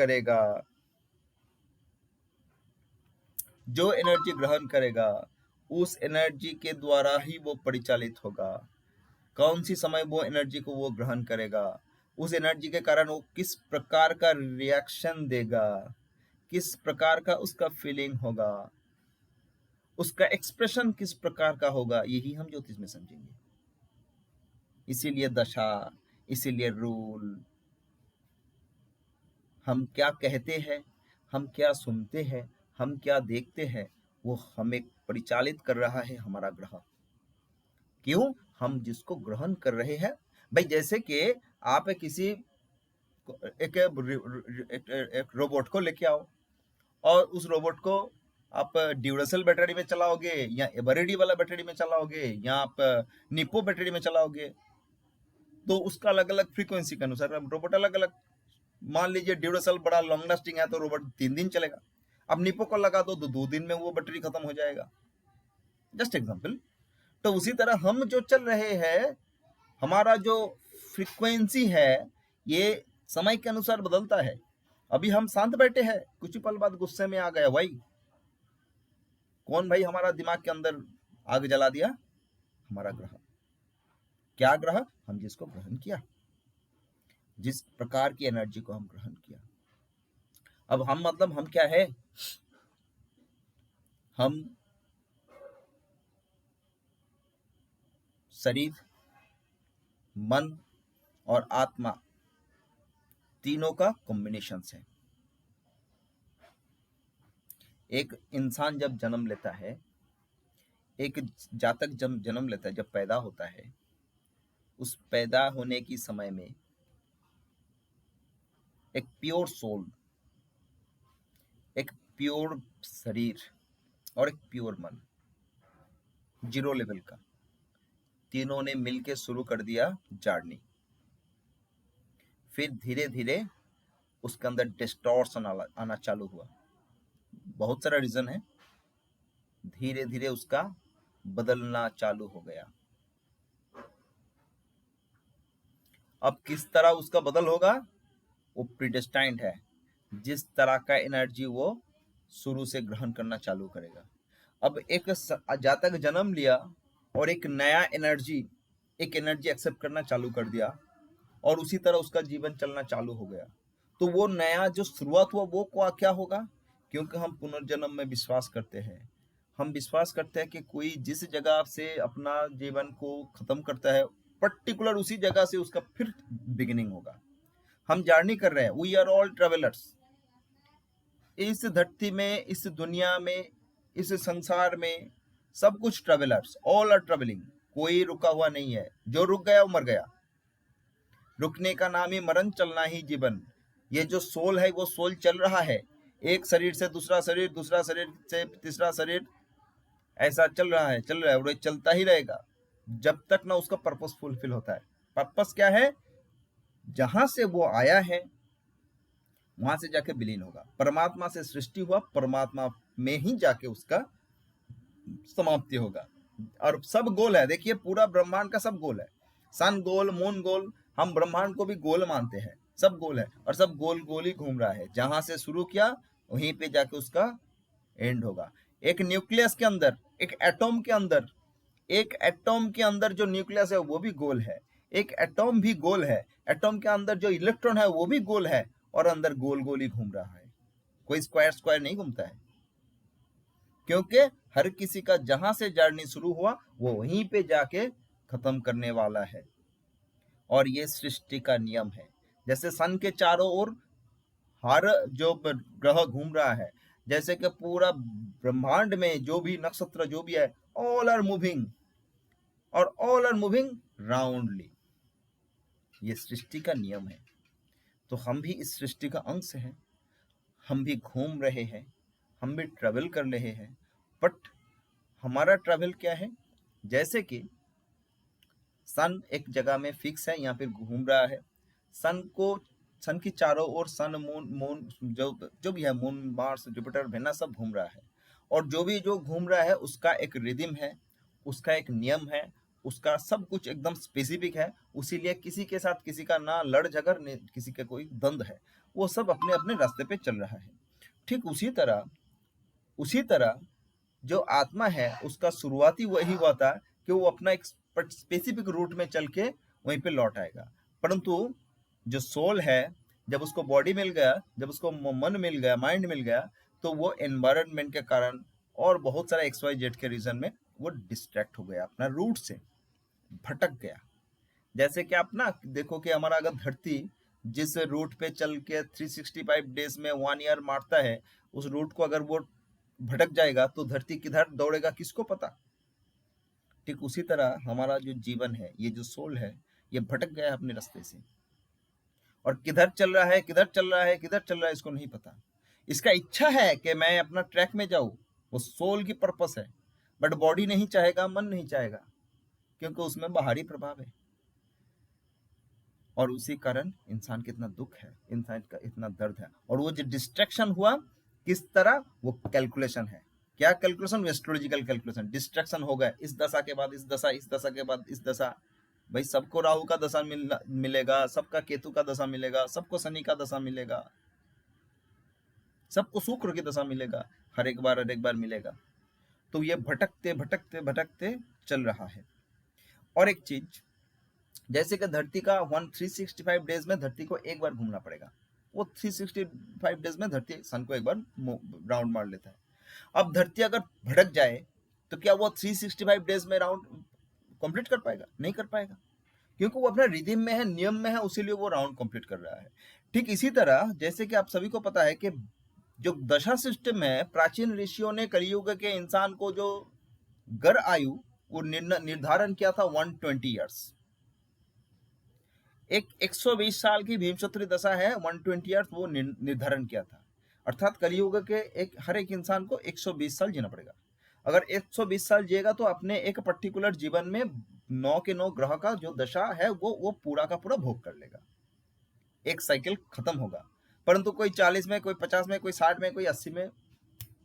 करेगा, उस एनर्जी के द्वारा ही वो परिचालित होगा। कौन सी समय वो एनर्जी को वो ग्रहण करेगा, उस एनर्जी के कारण वो किस प्रकार का रिएक्शन देगा, किस प्रकार का उसका फीलिंग होगा, उसका एक्सप्रेशन किस प्रकार का होगा, यही हम ज्योतिष में समझेंगे। इसीलिए दशा, इसीलिए रूल, हम क्या कहते हैं, हम क्या सुनते हैं, हम क्या देखते हैं, वो हमें परिचालित कर रहा है हमारा ग्रह। क्यों? हम जिसको ग्रहण कर रहे हैं। भाई जैसे कि आप किसी एक रोबोट को लेके आओ, और उस रोबोट को आप ड्यूरासेल बैटरी में चलाओगे या एवरेडी वाला बैटरी में चलाओगे या आप निप्पो बैटरी में चलाओगे, तो उसका अलग अलग फ्रीक्वेंसी के अनुसार रोबोट अलग अलग। मान लीजिए ड्यूरासेल बड़ा लॉन्ग लास्टिंग है तो रोबोट 3 दिन चलेगा, अब निप्पो को लगा दो तो 2 दिन में वो बैटरी खत्म हो जाएगा। Just example. तो उसी तरह हम जो चल रहे हैं, हमारा जो फ्रीक्वेंसी है ये समय के अनुसार बदलता है। अभी हम शांत बैठे हैं, कुछ ही पल बाद गुस्से में आ गए भाई, कौन भाई हमारा दिमाग के अंदर आग जला दिया? हमारा ग्रह। क्या ग्रह? हम जिसको ग्रहण किया, जिस प्रकार की एनर्जी को हम ग्रहण किया। अब हम मतलब हम क्या है? हम शरीर, मन और आत्मा तीनों का कॉम्बिनेशन है। एक इंसान जब जन्म लेता है, एक जातक जब जन्म लेता है, जब पैदा होता है, उस पैदा होने की समय में एक प्योर सोल, एक प्योर शरीर और एक प्योर मन, 0 लेवल का, तीनों ने मिलके शुरू कर दिया जर्नी। फिर धीरे धीरे उसके अंदर डिस्टॉर्शन आना चालू हुआ। बहुत सारा रीजन है। धीरे धीरे उसका बदलना चालू हो गया। अब किस तरह उसका बदल होगा? वो प्रीडेस्टाइंड है। जिस तरह का एनर्जी वो शुरू से ग्रहण करना चालू करेगा। अब एक जातक जन्म लिया और एक नया एनर्जी एक्सेप्ट करना चालू कर दिया और उसी तरह उसका जीवन चलना चालू हो गया। तो वो नया जो शुरुआत हुआ वो क्या होगा? क्योंकि हम पुनर्जन्म में विश्वास करते हैं। हम विश्वास करते हैं कि कोई जिस जगह से अपना जीवन को खत्म करता है, पर्टिकुलर उसी जगह से उसका फिर बिगिनिंग होगा। हम जर्नी कर रहे हैं। We are all travellers. इस धरती में, इस दुनिया में, इस संसार में सब कुछ ट्रेवलर्स, ऑल आर ट्रेवलिंग। कोई रुका हुआ नहीं है। जो रुक गया वो मर गया। रुकने का नाम ही मरण, चलना ही जीवन। ये जो सोल है वो सोल चल रहा है, एक शरीर से दूसरा शरीर, दूसरा शरीर से तीसरा शरीर, ऐसा चल रहा है और ये चलता ही रहेगा जब तक ना उसका पर्पस फुलफिल होता है। पर्पस क्या है? जहां से वो आया है वहां से जाके विलीन होगा। परमात्मा से सृष्टि हुआ, परमात्मा में ही जाके उसका समाप्ति होगा। और सब गोल है। देखिए पूरा ब्रह्मांड का सब गोल है। सन गोल, मून गोल, हम ब्रह्मांड को भी गोल मानते हैं। सब गोल है और सब गोल गोल ही घूम रहा है। जहां से शुरू किया वहीं पे जाके उसका एंड होगा। एक न्यूक्लियस के अंदर, एक एटॉम के अंदर, एक एटॉम के अंदर जो न्यूक्लियस है वो भी गोल है। एक एटॉम भी गोल है। एटॉम के अंदर जो इलेक्ट्रॉन है वो भी गोल है और अंदर गोल गोल ही घूम रहा है। कोई स्क्वायर नहीं घूमता है। क्योंकि हर किसी का जहां से जर्नी शुरू हुआ वो वहीं पे जाके खत्म करने वाला है। और ये सृष्टि का नियम है। जैसे सन के चारों ओर हर जो ग्रह घूम रहा है, जैसे कि पूरा ब्रह्मांड में जो भी नक्षत्र जो भी है, ऑल आर मूविंग और ऑल आर मूविंग राउंडली। ये सृष्टि का नियम है। तो हम भी इस सृष्टि का अंश हैं। हम भी घूम रहे हैं, हम भी ट्रेवल कर रहे हैं। बट हमारा ट्रेवल क्या है? जैसे कि सन एक जगह में फिक्स है, यहाँ पे घूम रहा है। सन की चारों ओर सन, मून जो भी है, मून, मार्स, जुपिटर, वेनस सब घूम रहा है। और जो घूम रहा है उसका एक रिदम है, उसका एक नियम है, उसका सब कुछ एकदम स्पेसिफिक है। उसीलिए किसी के साथ किसी का ना लड़ झगड़, न किसी का कोई द्वंद है। वो सब अपने अपने रास्ते पे चल रहा है। ठीक उसी तरह जो आत्मा है उसका शुरुआती वही हुआ था कि वो अपना एक स्पेसिफिक रूट में चल के वहीं पे लौट आएगा। परंतु जो सोल है, जब उसको बॉडी मिल गया, जब उसको मन मिल गया, माइंड मिल गया, तो वो एनवायरनमेंट के कारण और बहुत सारा XYZ के रीजन में वो डिस्ट्रैक्ट हो गया, अपना रूट से भटक गया। जैसे कि आप ना देखो कि हमारा अगर धरती जिस रूट पे चल के 365 डेज में 1 ईयर मारता है, उस रूट को अगर वो भटक जाएगा तो धरती किधर दौड़ेगा किसको पता। ठीक उसी तरह हमारा जो जीवन है, ये जो सोल है, ये भटक गया है अपने रास्ते से और किधर चल रहा है इसको नहीं पता। इसका इच्छा है कि मैं अपना ट्रैक में जाऊं, वो सोल की पर्पस है, बट बॉडी नहीं चाहेगा, मन नहीं चाहेगा, क्योंकि उसमें बाहरी प्रभाव है। और उसी कारण इंसान का इतना दुख है, इंसान का इतना दर्द है। और वो जो डिस्ट्रैक्शन हुआ किस तरह, वो कैलकुलेशन है। क्या कैलकुलेशन? Astrological calculation. डिस्ट्रैक्शन हो गए, इस दशा के बाद इस दशा, इस दशा के बाद इस दशा। भाई सबको राहु का दशा मिलेगा, सबका केतु का दशा मिलेगा, सबको शनि का दशा मिलेगा, सबको शुक्र की दशा मिलेगा, हर एक बार मिलेगा। तो ये भटकते भटकते भटकते चल रहा है। और एक चीज, जैसे कि धरती का 365 डेज में धरती को एक बार घूमना पड़ेगा। वो 365 डेज में धरती सन को एक बार राउंड मार लेता है। अब धरती अगर भटक जाए तो क्या वो 365 डेज में राउंड कंप्लीट कर पाएगा? नहीं कर पाएगा, क्योंकि वो अपने रिदिम में है, नियम में है, उसीलिए वो राउंड कंप्लीट कर रहा है। ठीक इसी तरह जैसे कि आप सभी को पता है कि जो दशा सिस्टम है, प्राचीन ऋषियों ने कलयुग के इंसान को जो गर आयु वो निर्धारण किया था 120 ईयर्स। एक 120 साल की भीमशत्री दशा है, 120 ईयर्स वो निर्धारण किया था। अर्थात कलयुग के हर एक इंसान को 120 साल जीना पड़ेगा। अगर 120 साल जिएगा तो अपने एक पर्टिकुलर जीवन में 9 के 9 ग्रह का जो दशा है वो पूरा का पूरा भोग कर लेगा। एक साइकिल खत्म होगा। परंतु कोई 40 में, कोई 50 में, कोई 60 में, कोई 80 में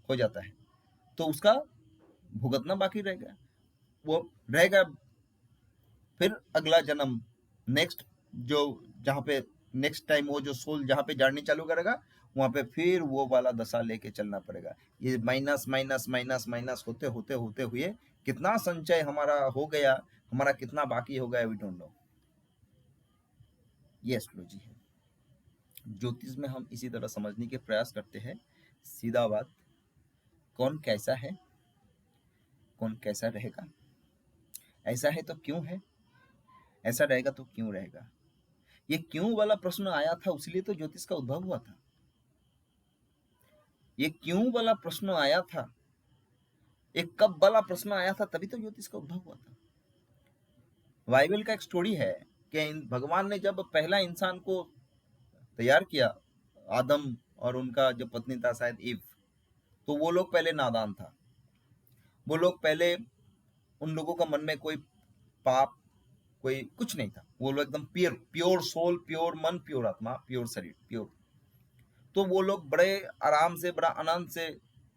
हो जाता है, तो उसका भुगतना बाकी रहेगा। वो रहेगा फिर अगला जन्म, नेक्स्ट जो जहाँ पे नेक्स्ट टाइम वो जो सोल जहाँ पे जर्नी चालू करेगा, वहां पे फिर वो वाला दशा लेके चलना पड़ेगा। ये माइनस माइनस माइनस माइनस होते होते होते हुए कितना संचय हमारा हो गया, हमारा कितना बाकी हो गया, वी डोंट नो। ये एस्ट्रोलॉजी है। ज्योतिष में हम इसी तरह समझने के प्रयास करते हैं। सीधा बात, कौन कैसा है, कौन कैसा रहेगा, ऐसा है तो क्यों है, ऐसा रहेगा तो क्यों रहेगा। ये क्यों वाला प्रश्न आया था, उसलिए तो ज्योतिष का उद्भव हुआ था। ये क्यों वाला प्रश्न आया था, एक कब वाला प्रश्न आया था, तभी तो ज्योतिष का उद्भव हुआ था। बाइबल का एक स्टोरी है कि भगवान ने जब पहला इंसान को तैयार किया, आदम और उनका जो पत्नी था शायद ईव, तो वो लोग पहले नादान था। वो लोग पहले, उन लोगों का मन में कोई पाप, कोई कुछ नहीं था। वो लोग एकदम प्योर सोल, प्योर मन, प्योर आत्मा, प्योर शरीर, प्योर। तो वो लोग बड़े आराम से, बड़ा आनंद से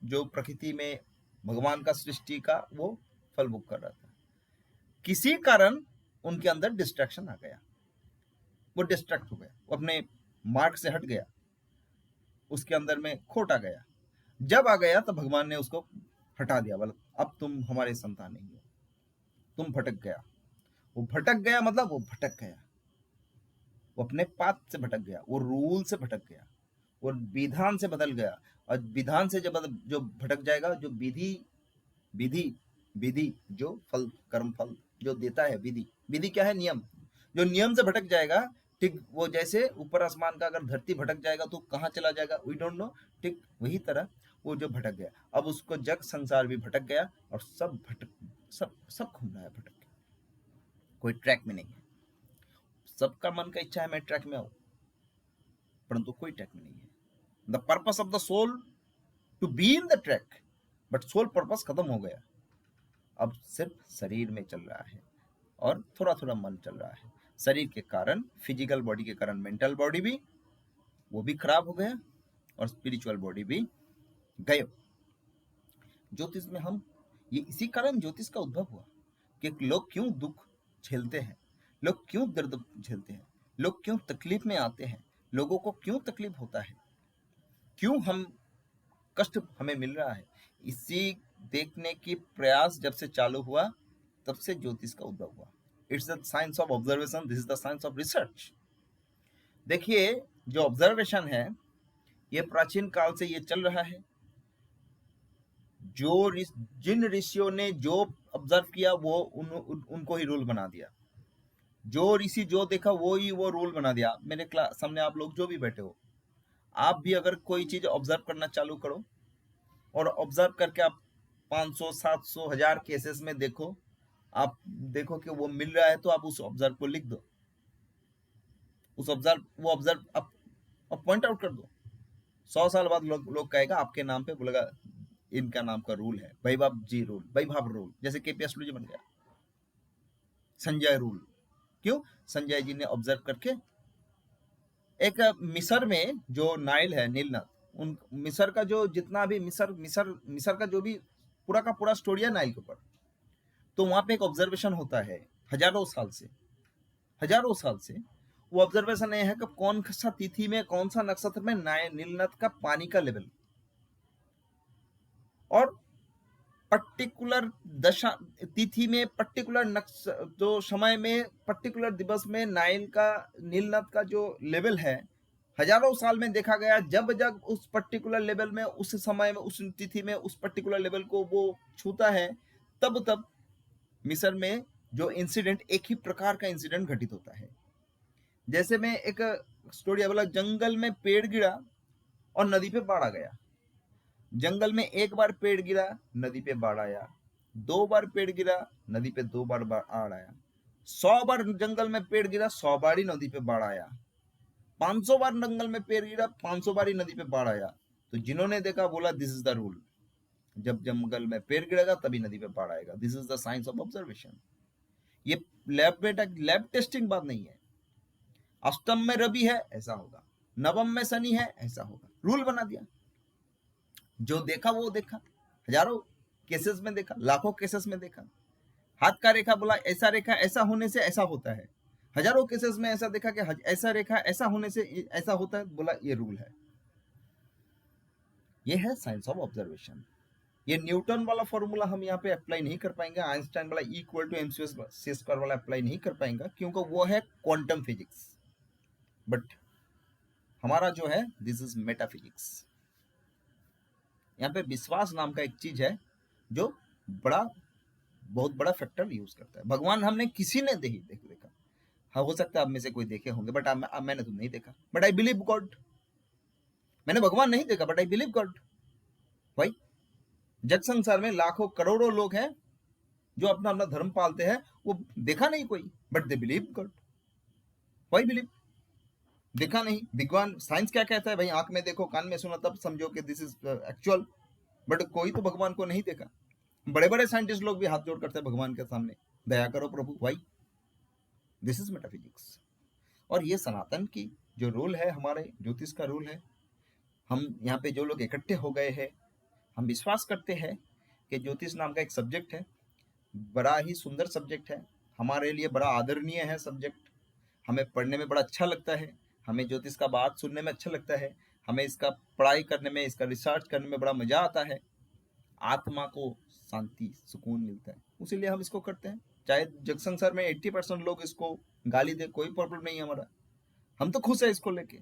जो प्रकृति में भगवान का सृष्टि का वो फल भोग कर रहा था। किसी कारण उनके अंदर डिस्ट्रैक्शन आ गया, वो डिस्ट्रैक्ट हो गया, वो अपने मार्ग से हट गया, उसके अंदर में खोट आ गया। जब आ गया तो भगवान ने उसको हटा दिया, बोला अब तुम हमारे संतान नहीं हो, तुम भटक गया। वो भटक गया मतलब वो भटक गया, वो अपने पाथ से भटक गया, वो रूल से भटक गया, वो विधान से बदल गया। और विधान से जब जो भटक जाएगा, जो विधि विधि विधि जो फल, कर्म फल जो देता है, विधि, विधि क्या है? नियम। जो नियम से भटक जाएगा, ठीक वो जैसे ऊपर आसमान का अगर धरती भटक जाएगा तो कहाँ चला जाएगा, वी डोंट नो। ठीक वही तरह वो जो भटक गया, अब उसको जग संसार भी भटक गया, और सब भटक, सब घूम रहा है भटक के, कोई ट्रैक में नहीं है। सबका मन का इच्छा है मैं ट्रैक में आऊं, परंतु कोई ट्रैक में नहीं है। The purpose of the soul to be in the track, but soul purpose खत्म हो गया। अब सिर्फ शरीर में चल रहा है और थोड़ा थोड़ा मन चल रहा है। शरीर के कारण, फिजिकल बॉडी के कारण मेंटल बॉडी भी वो भी खराब हो गया, और स्पिरिचुअल बॉडी भी गए। ज्योतिष में हम ये इसी कारण ज्योतिष का उद्भव हुआ कि लोग क्यों दुख झेलते हैं, लोग क्यों दर्द झेलते हैं, लोग क्यों तकलीफ में आते हैं, लोगों को क्यों तकलीफ होता है, क्यों हम कष्ट हमें मिल रहा है। इसी देखने की प्रयास जब से चालू हुआ, तब से ज्योतिष का उद्भव हुआ। It's the science of observation, this is the science of research. देखिए, जो ऑब्जर्वेशन है ये प्राचीन काल से ये चल रहा है। जिन ऋषियों ने जो ऑब्जर्व किया वो उनको ही रूल बना दिया। जो ऋषि जो देखा वो ही वो रूल बना दिया। मेरे क्लास सामने आप लोग जो भी बैठे हो, आप भी अगर कोई चीज ऑब्जर्व करना चालू करो, और ऑब्जर्व करके आप 500, 700, 1000 केसेस में देखो, आप देखो कि वो मिल रहा है, तो आप उस ऑब्जर्व को लिख दो, उस ऑब्जर्व आप पॉइंट आउट कर दो। 100 साल बाद लोग कहेगा आपके नाम पे, बोलेगा इनका नाम का रूल है, वैभव रूल, जैसे केपीएसलू जी बन गया, संजय रूल। क्यों? संजय जी ने ऑब्जर्व करके एक मिस्र में जो नाइल है, नील नद, उन मिस्र का जो जितना भी मिस्र का जो भी पूरा का पूरा स्टोरी है नाइल के ऊपर, तो वहां पे एक ऑब्जर्वेशन होता है हजारों साल से वो ऑब्जर्वेशन ये है कि कौन सा तिथि में, कौन सा नक्षत्र में नील नद का पानी का लेवल और पर्टिकुलर दशा तिथि में, पर्टिकुलर जो समय में, पर्टिकुलर दिवस में नील नद का जो लेवल है, हजारों साल में देखा गया, जब जब उस पर्टिकुलर लेवल में, उस समय में, उस तिथि में उस पर्टिकुलर लेवल को वो छूता है, तब तब मिस्र में जो इंसिडेंट, एक ही प्रकार का इंसिडेंट घटित होता है। जैसे मैं एक स्टोरी बोला, जंगल में पेड़ गिरा और नदी पे बाढ़ आ गया। जंगल में एक बार पेड़ गिरा, नदी पे बाढ़ आया। 2 बार पेड़ गिरा, नदी पे 2 बार बाढ़ आया। 100 बार जंगल में पेड़ गिरा, 100 बार ही नदी पे बाढ़ आया। 500 बार जंगल में पेड़ गिरा, 500 बार ही नदी पे बाढ़ आया। तो जिन्होंने देखा बोला दिस इज द रूल, जब जंगल में पेड़ गिरेगा तभी नदी पे बाढ़ आएगा। This is the science of observation. ये लैब टेस्टिंग बात नहीं है। अष्टम में रवि है, ऐसा होगा, नवम में शनि है, ऐसा होगा, रूल बना दिया। जो देखा वो देखा, हजारों केसेस में देखा, लाखों केसेस में देखा। हाथ का रेखा बोला ऐसा रेखा ऐसा होने से ऐसा होता है, हजारों केसेस में ऐसा देखा कि ऐसा रेखा ऐसा होने से ऐसा होता है, बोला ये रूल है। ये है साइंस ऑफ ऑब्जर्वेशन। ये न्यूटन वाला फॉर्मूला हम यहाँ पे अप्लाई नहीं कर पाएंगे, आइंस्टाइन वाला इक्वल टू एमसी स्क्वायर वाला अप्लाई नहीं कर पाएंगे, क्योंकि वो है क्वांटम फिजिक्स। बट हमारा जो है दिस इज मेटाफिजिक्स। यहाँ पे विश्वास नाम का एक चीज है जो बहुत बड़ा फैक्टर यूज करता है। भगवान हमने किसी ने देखा, हाँ हो सकता है आप में से कोई देखे होंगे, बट मैंने तो नहीं देखा, बट आई बिलीव गॉड। मैंने भगवान नहीं देखा, बट आई बिलीव गॉड। भाई जग संसार में लाखों करोड़ों लोग हैं जो अपना अपना धर्म पालते हैं, वो देखा नहीं कोई, but they believe God. Why believe? देखा नहीं, विज्ञान साइंस क्या कहता है, भाई आंख में देखो, कान में सुना, तब समझो कि दिस इज एक्चुअल। बट कोई तो भगवान को नहीं देखा। बड़े बड़े साइंटिस्ट लोग भी हाथ जोड़ करते हैं भगवान के सामने, दया करो प्रभु। वाई? This is metaphysics. और ये सनातन की जो रूल है, हमारे ज्योतिष का रूल है। हम यहाँ पे जो लोग इकट्ठे हो गए हैं, हम विश्वास करते हैं कि ज्योतिष नाम का एक सब्जेक्ट है, बड़ा ही सुंदर सब्जेक्ट है, हमारे लिए बड़ा आदरणीय है सब्जेक्ट। हमें पढ़ने में बड़ा अच्छा लगता है, हमें ज्योतिष का बात सुनने में अच्छा लगता है, हमें इसका पढ़ाई करने में, इसका रिसर्च करने में बड़ा मजा आता है। आत्मा को शांति, सुकून मिलता है, उसीलिए हम इसको करते हैं। चाहे जग संसार में 80% लोग इसको गाली दे, कोई प्रॉब्लम नहीं है हमारा, हम तो खुश है इसको लेके।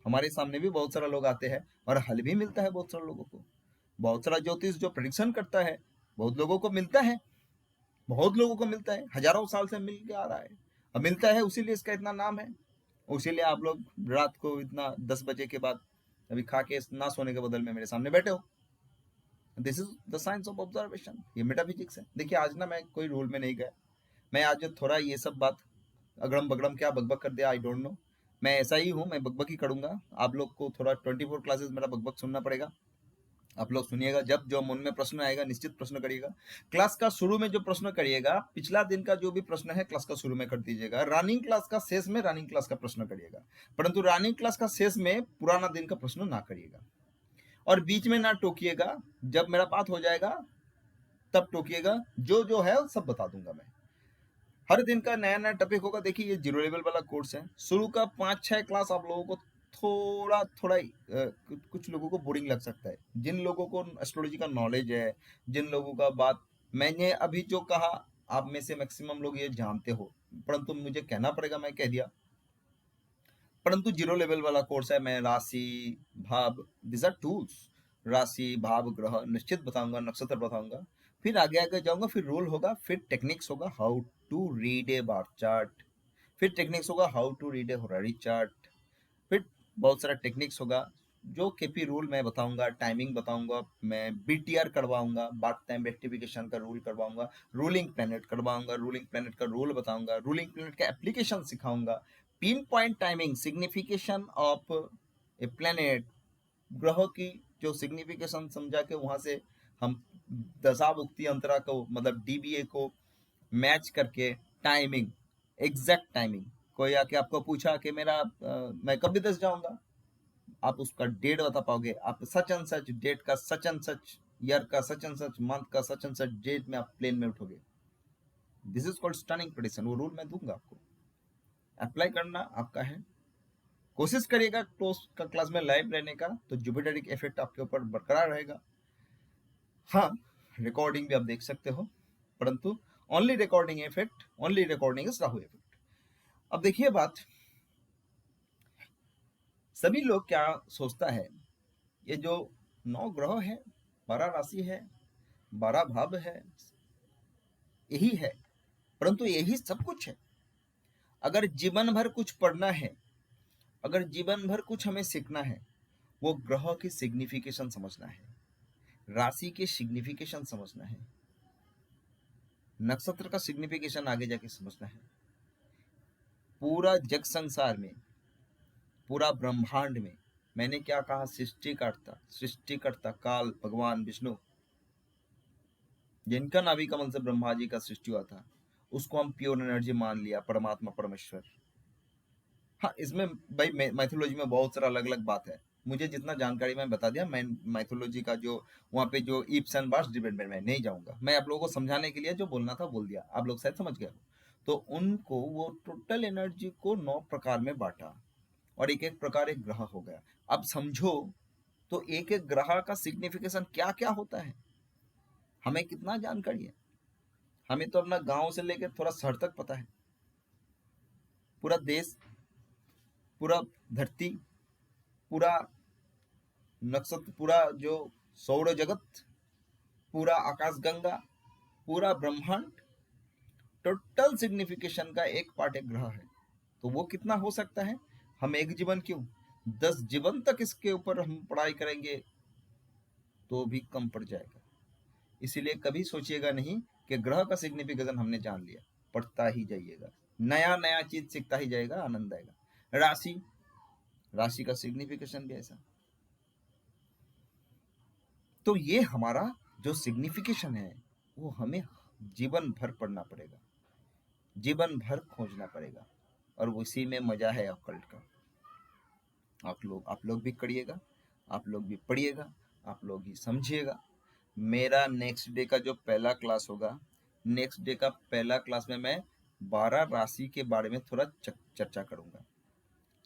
हमारे सामने भी बहुत सारा लोग आते हैं और हल भी मिलता है बहुत सारे लोगों को। बहुत सारा ज्योतिष जो प्रेडिक्शन करता है, बहुत लोगों को मिलता है, बहुत लोगों को मिलता है, हजारों साल से मिल के आ रहा है, अब मिलता है, उसीलिए इसका इतना नाम है। उसीलिए आप लोग रात को इतना 10 बजे के बाद अभी खा के ना सोने के बदल में मेरे सामने बैठे हो। This is the science of observation, ये मेटाफिजिक्स है। देखिए आज ना मैं कोई रूल में नहीं गया, मैं आज थोड़ा ये सब बात अगड़म बगड़म क्या बकबक कर दिया, आई डोंट नो। मैं ऐसा ही हूँ, मैं बकबक ही करूंगा। आप लोग को थोड़ा 24 क्लासेस मेरा बकबक सुनना पड़ेगा। आप लोग सुनिएगा, जब जो मन में प्रश्न आएगा निश्चित प्रश्न करिएगा। क्लास का शुरू में जो प्रश्न करिएगा, पिछला दिन का जो भी प्रश्न है क्लास का शुरू में कर दीजिएगा। रनिंग क्लास का शेष में रनिंग क्लास का प्रश्न करिएगा, परंतु रनिंग क्लास का शेष में पुराना दिन का प्रश्न ना करिएगा, और बीच में ना टोकिएगा। जब मेरा बात हो जाएगा तब टोकिएगा, जो है सब बता दूंगा मैं। हर दिन का नया नया टॉपिक होगा। देखिए ये 0 लेवल वाला कोर्स है, शुरू का 5-6 क्लास आप लोगों को थोड़ा थोड़ा कुछ लोगों को बोरिंग लग सकता है। जिन लोगों को एस्ट्रोलॉजी का नॉलेज है, जिन लोगों का बात मैंने अभी जो कहा, आप में से मैक्सिमम लोग ये जानते हो, परंतु मुझे कहना पड़ेगा, मैं कह दिया। परंतु 0 लेवल वाला कोर्स है, मैं राशि भाव, दिस आर टूल्स, राशि भाव ग्रह निश्चित बताऊंगा, नक्षत्र बताऊंगा, फिर आगे आगे जाऊंगा, फिर रूल होगा, फिर टेक्निक्स होगा, how to read a bar chart, फिर टेक्निक्स होगा how to read a horary chart, फिर बहुत सारा टेक्निक्स होगा जो केपी रूल मैं बताऊंगा, टाइमिंग बताऊंगा, मैं बीटीआर करवाऊंगा, बार्थ टाइम रेक्टिफिकेशन का रूल करवाऊंगा, रूलिंग प्लैनेट करवाऊंगा, रूलिंग प्लैनेट का रूल बताऊंगा, रूलिंग प्लैनेट का एप्लीकेशन सिखाऊंगा, pin point timing, signification of A planet, ग्रहों की जो सिग्निफिकेशन समझा के वहां से हम दशाभुक्ति अंतरा को मतलब डीबीए को मैच करके टाइमिंग, एग्जैक्ट टाइमिंग, कोई आके आपको पूछा कि मैं कब विदेश जाऊंगा, आप उसका डेट बता पाओगे, आप सच एंड सच डेट का, सच एंड सच ईयर का, सच एंड सच मंथ का, सच एंड सच डेट में आप प्लेन में उठोगे। This is called stunning prediction. वो रूल मैं दूंगा आपको, अप्लाई करना आपका है। कोशिश करिएगा क्लोज का क्लास में लाइव रहने का, तो जुपिटरिक इफेक्ट आपके ऊपर बरकरार रहेगा। हाँ, रिकॉर्डिंग भी आप देख सकते हो, परंतु only recording effect, only recording is Rahu effect. अब देखिए बात, सभी लोग क्या सोचता है, ये जो 9 ग्रह है, 12 राशि है, 12 भाव है, यही है, परंतु यही सब कुछ है। अगर जीवन भर कुछ पढ़ना है, अगर जीवन भर कुछ हमें सीखना है, वो ग्रह की सिग्निफिकेशन समझना है, राशि के सिग्निफिकेशन समझना है, नक्षत्र का सिग्निफिकेशन आगे जाके समझना है। पूरा जग संसार में, पूरा ब्रह्मांड में, मैंने क्या कहा, सृष्टिकर्ता काल भगवान विष्णु, जिनका नाभि कमल से ब्रह्मा जी का सृष्टि हुआ था, उसको हम प्योर एनर्जी मान लिया, परमात्मा परमेश्वर। हाँ, इसमें भाई मैथोलॉजी में बहुत सारा अलग अलग बात है, मुझे जितना जानकारी मैं बता दिया। मैं मैथोलॉजी का जो वहाँ पे जो इप्स एंड बार्स डिबेट में मैं नहीं जाऊंगा, मैं आप लोगों को समझाने के लिए जो बोलना था बोल दिया, आप लोग शायद समझ गए हो। तो उनको वो टोटल एनर्जी को 9 प्रकार में बांटा, और एक एक प्रकार एक ग्रह हो गया। अब समझो तो एक एक ग्रह का सिग्निफिकेशन क्या क्या होता है, हमें कितना जानकारी है। हमें तो अपना गांव से लेकर थोड़ा शहर तक पता है, पूरा देश, पूरा धरती, पूरा नक्षत्र, पूरा जो सौर जगत, पूरा आकाश गंगा, पूरा ब्रह्मांड, टोटल सिग्निफिकेशन का एक पार्ट एक ग्रह है। तो वो कितना हो सकता है, हम एक जीवन क्यों 10 जीवन तक इसके ऊपर हम पढ़ाई करेंगे तो भी कम पड़ जाएगा। इसीलिए कभी सोचिएगा नहीं कि ग्रह का सिग्निफिकेशन हमने जान लिया, पढ़ता ही जाइएगा, नया नया चीज सीखता ही जाएगा, आनंद आएगा। राशि, राशि का सिग्निफिकेशन भी ऐसा। तो ये हमारा जो सिग्निफिकेशन है वो हमें जीवन भर पढ़ना पड़ेगा, जीवन भर खोजना पड़ेगा, और उसी में मजा है ऑकल्ट का। आप लोग भी करिएगा, आप लोग भी पढ़िएगा, आप लोग भी समझिएगा। मेरा नेक्स्ट डे का जो पहला क्लास होगा, नेक्स्ट डे का पहला क्लास में मैं 12 राशि के बारे में थोड़ा चर्चा करूंगा।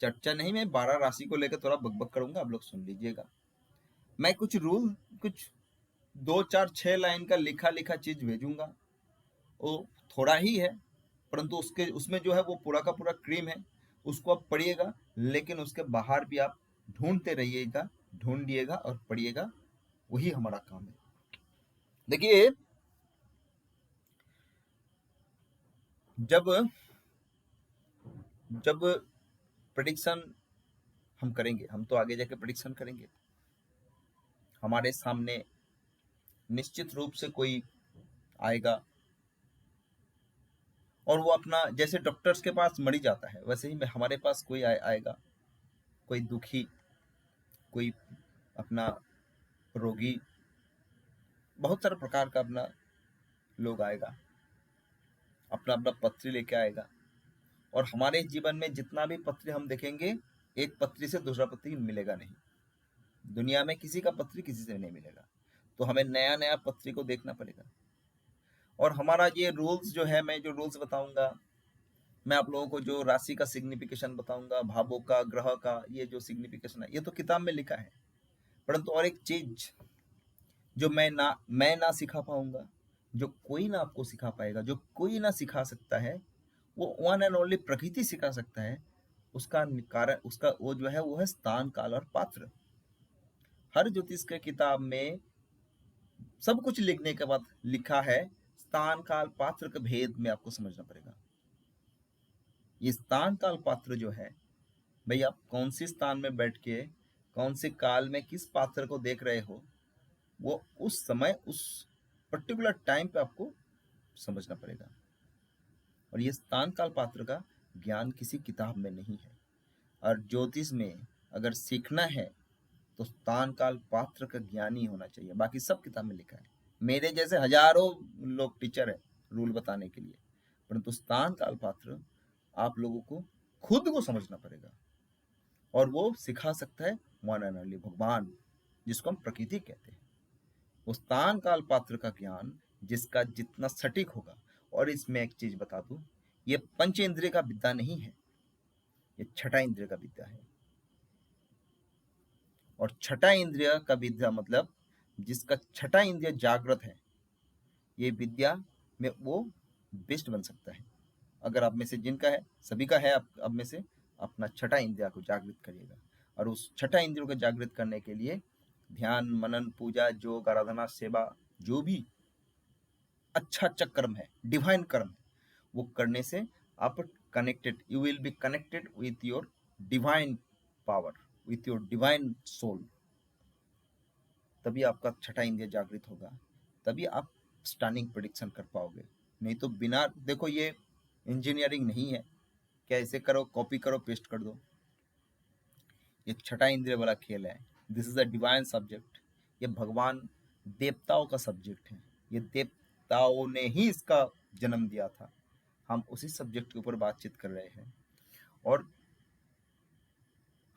चर्चा नहीं, मैं 12 राशि को लेकर थोड़ा बकबक करूंगा, आप लोग सुन लीजिएगा। मैं कुछ रूल, कुछ 2 4 6 लाइन का लिखा लिखा चीज भेजूंगा, वो थोड़ा ही है, परंतु उसके उसमें जो है वो पूरा का पूरा क्रीम है, उसको आप पढ़िएगा, लेकिन उसके बाहर भी आप ढूंढते रहिएगा, ढूंढिएगा और पढ़िएगा, वही हमारा काम है। देखिए, जब जब प्रेडिक्शन हम करेंगे, हम तो आगे जाके प्रेडिक्शन करेंगे, हमारे सामने निश्चित रूप से कोई आएगा, और वो अपना, जैसे डॉक्टर्स के पास मरीज आता है, वैसे ही हमारे पास कोई आएगा, कोई दुखी, कोई अपना रोगी, बहुत सारे प्रकार का अपना लोग आएगा, अपना अपना पत्री लेके आएगा। और हमारे जीवन में जितना भी पत्री हम देखेंगे, एक पत्री से दूसरा पत्री मिलेगा नहीं, दुनिया में किसी का पत्री किसी से नहीं मिलेगा, तो हमें नया नया पत्री को देखना पड़ेगा। और हमारा ये रूल्स जो है, मैं जो रूल्स बताऊंगा, मैं आप लोगों को जो राशि का सिग्निफिकेशन बताऊंगा, भावों का, ग्रह का, ये जो सिग्निफिकेशन है ये तो किताब में लिखा है, परंतु और एक चीज जो मैं ना सिखा पाऊंगा, जो कोई ना आपको सिखा पाएगा, जो कोई ना सिखा सकता है, वो वन एंड ओनली प्रकृति सिखा सकता है। उसका कारण, उसका वो जो है वो है स्थान काल और पात्र। हर ज्योतिष के किताब में सब कुछ लिखने के बाद लिखा है, स्थान काल पात्र के भेद में आपको समझना पड़ेगा। ये स्थान काल पात्र जो है, भाई आप कौन सी स्थान में बैठ के कौन से काल में किस पात्र को देख रहे हो, वो उस समय उस पर्टिकुलर टाइम पे आपको समझना पड़ेगा। और ये स्थान काल पात्र का ज्ञान किसी किताब में नहीं है। और ज्योतिष में अगर सीखना है तो स्थान काल पात्र का ज्ञान ही होना चाहिए। बाकी सब किताब में लिखा है, मेरे जैसे हजारों लोग टीचर है रूल बताने के लिए, परंतु स्थान काल पात्र आप लोगों को खुद को समझना पड़ेगा, और वो सिखा सकता है वन एंड ओनली भगवान, जिसको हम प्रकृति कहते हैं। वो स्थान काल पात्र का ज्ञान जिसका जितना सटीक होगा। और इसमें एक चीज बता दूं, ये पंच इंद्रिय का विद्या नहीं है, ये छठा इंद्रिय का विद्या है। और छठा इंद्रिय का विद्या मतलब जिसका छठा इंद्रिय जागृत है, ये विद्या में वो बेस्ट बन सकता है। अगर आप में से जिनका है, सभी का है, आप में से अपना छठा इंद्रिय को जागृत करिएगा। और उस छठा इंद्रियों को जागृत करने के लिए ध्यान, मनन, पूजा, योग, आराधना, सेवा, जो भी अच्छा कर्म है, डिवाइन कर्म है, वो करने से आप connected, you will be connected with your divine power, with your divine soul. तभी आपका छठा इंद्रिय जागृत होगा, तभी आप स्टनिंग प्रेडिक्शन कर पाओगे। नहीं तो बिना, देखो ये इंजीनियरिंग नहीं है क्या ऐसे करो कॉपी करो पेस्ट कर दो, ये छठा इंद्रिय वाला खेल है। This is a divine subject, ये भगवान देवताओं का सब्जेक्ट है, ये देवताओं ने ही इसका जन्म दिया था। हम उसी सब्जेक्ट के ऊपर बातचीत कर रहे हैं, और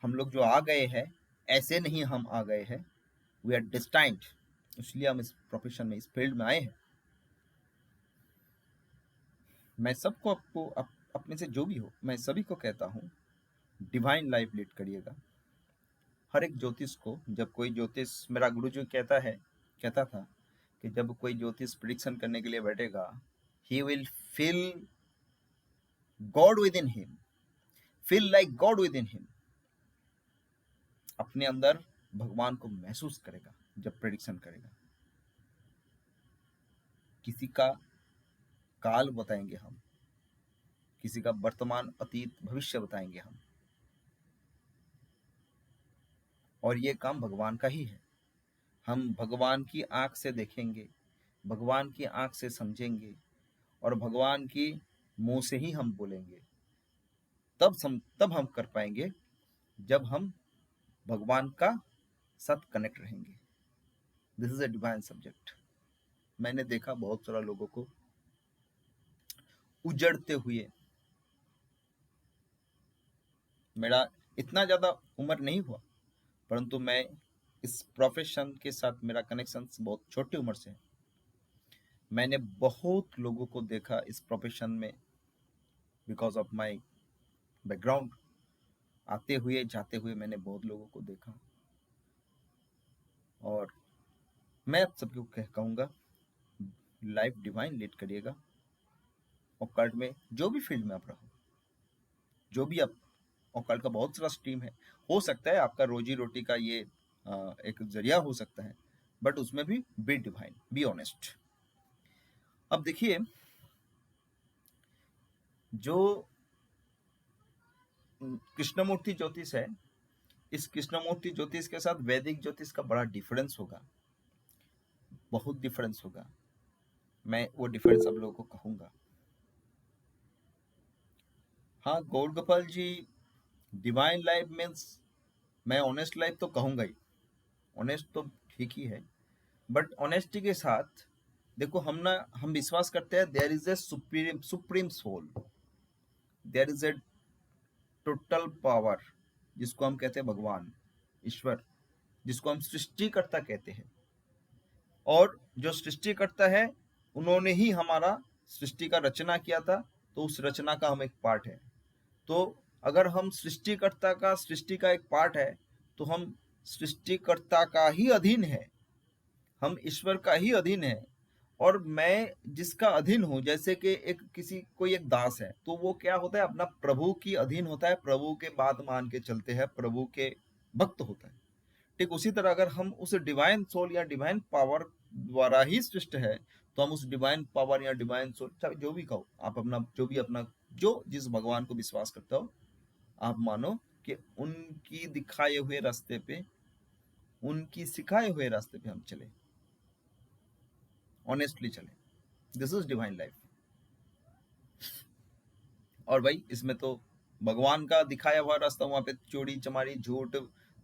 हम लोग जो आ गए हैं ऐसे नहीं हम आ गए हैं, वी आर डिस्टाइंड, इसलिए हम इस प्रोफेशन में, इस फील्ड में आए हैं। मैं सबको, आपको अपने से जो भी हो, मैं सभी को कहता हूँ डिवाइन लाइफ लीड करिएगा। हर एक ज्योतिष को, जब कोई ज्योतिष, मेरा गुरु जी कहता था कि जब कोई ज्योतिष प्रिडिक्शन करने के लिए बैठेगा, he will feel God with in him, feel like God with in him, अपने अंदर भगवान को महसूस करेगा जब प्रेडिक्शन करेगा। किसी का काल बताएंगे हम, किसी का वर्तमान, अतीत, भविष्य बताएंगे हम, और ये काम भगवान का ही है। हम भगवान की आंख से देखेंगे, भगवान की आंख से समझेंगे, और भगवान की मुंह से ही हम बोलेंगे। तब हम कर पाएंगे जब हम भगवान का साथ कनेक्ट रहेंगे। This is a divine subject. मैंने देखा बहुत सारा लोगों को उजड़ते हुए। मेरा इतना ज्यादा उम्र नहीं हुआ, परंतु मैं इस प्रोफेशन के साथ मेरा कनेक्शन बहुत छोटी उम्र से है। मैंने बहुत लोगों को देखा इस प्रोफेशन में, बिकॉज ऑफ माय बैकग्राउंड, आते हुए जाते हुए मैंने बहुत लोगों को देखा। और मैं आप सबको कहूँगा, लाइफ डिवाइन लीड करिएगा। ऑकल्ट में जो भी फील्ड में आप रहो, जो भी आप, ऑकल्ट का बहुत सारा स्ट्रीम है, हो सकता है आपका रोजी रोटी का ये एक जरिया हो सकता है, बट उसमें भी बी डिवाइन, बी ऑनेस्ट। अब देखिए, जो कृष्णमूर्ति ज्योतिष है, इस कृष्णमूर्ति ज्योतिष के साथ वैदिक ज्योतिष का बड़ा डिफरेंस होगा, बहुत डिफरेंस होगा। मैं वो डिफरेंस आप लोगों को कहूंगा। हाँ, गौर Gopal ji, divine life means, मैं ऑनेस्ट लाइफ तो कहूंगा ही, ऑनेस्ट तो ठीक ही है, बट ऑनेस्टी के साथ देखो, हम विश्वास करते हैं there is a supreme soul, there is a total power, जिसको हम कहते हैं भगवान, ईश्वर, जिसको हम सृष्टिकर्ता कहते हैं। और जो सृष्टिकर्ता है, उन्होंने ही हमारा सृष्टि का रचना किया था, तो उस रचना का हम एक पार्ट है। तो अगर हम सृष्टिकर्ता का, सृष्टि का एक पार्ट है, तो हम सृष्टिकर्ता का ही अधीन है, हम ईश्वर का ही अधीन है। और मैं जिसका अधीन हूं, जैसे कि एक किसी कोई एक दास है, तो वो क्या होता है, अपना प्रभु की अधीन होता है, प्रभु के बात मान के चलते हैं, प्रभु के भक्त होता है। ठीक उसी तरह अगर हम उस डिवाइन सोल या डिवाइन पावर द्वारा ही सृष्ट है, तो हम उस डिवाइन पावर या डिवाइन सोल, चाहे जो भी कहो आप, अपना जो भी, अपना जो जिस भगवान को विश्वास करते हो, आप मानो कि उनकी दिखाए हुए रास्ते पे, उनकी सिखाए हुए रास्ते पे हम चले, ऑनेस्टली चले। This is divine life. और भाई, इसमें तो भगवान का दिखाया हुआ रास्ता, वहां पे चोरी चमारी, झूठ,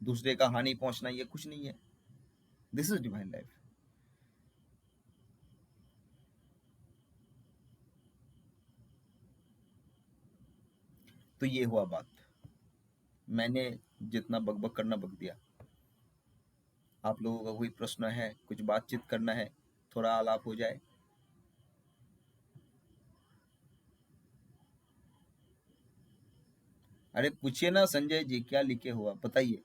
दूसरे का हानि पहुंचना, ये कुछ नहीं है। This is divine life. तो ये हुआ बात, मैंने जितना बकबक करना बक दिया। आप लोगों का कोई प्रश्न है, कुछ बातचीत करना है, थोड़ा आलाप हो जाए। अरे पूछिए ना संजय जी, क्या लिखे हो आप, बताइए,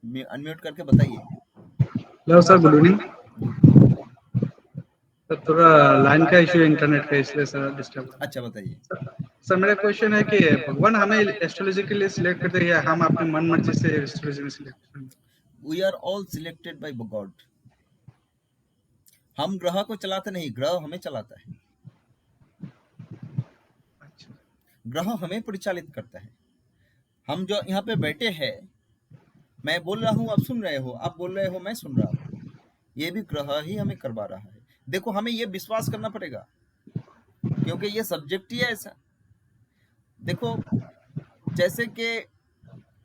अनम्यूट करके बताइए। Hello sir, good evening. Good evening. Sir थोड़ा लाइन का इशू है, इंटरनेट का, इसलिए सर डिस्टर्ब हो रहा अच्छा बताइए। है। सर मेरा क्वेश्चन है कि भगवान हमें एस्ट्रोलॉजी के लिए सिलेक्ट करते हैं या हम अपने मन मर्जी से एस्ट्रोलॉजी में सिलेक्ट करते हैं? We are all selected by God. हम ग्रह को चलाते नहीं, ग्रह हमें चलाता है। अच्छा। ग्रह हमें परिचालित करता है। हम जो यहाँ पे बैठे हैं, मैं बोल रहा हूँ, आप सुन रहे हो, आप बोल रहे हो, मैं सुन रहा हूँ, ये भी ग्रह ही हमें करवा रहा है। देखो हमें ये विश्वास करना पड़ेगा, क्योंकि ये सब्जेक्ट ही है ऐसा। देखो जैसे कि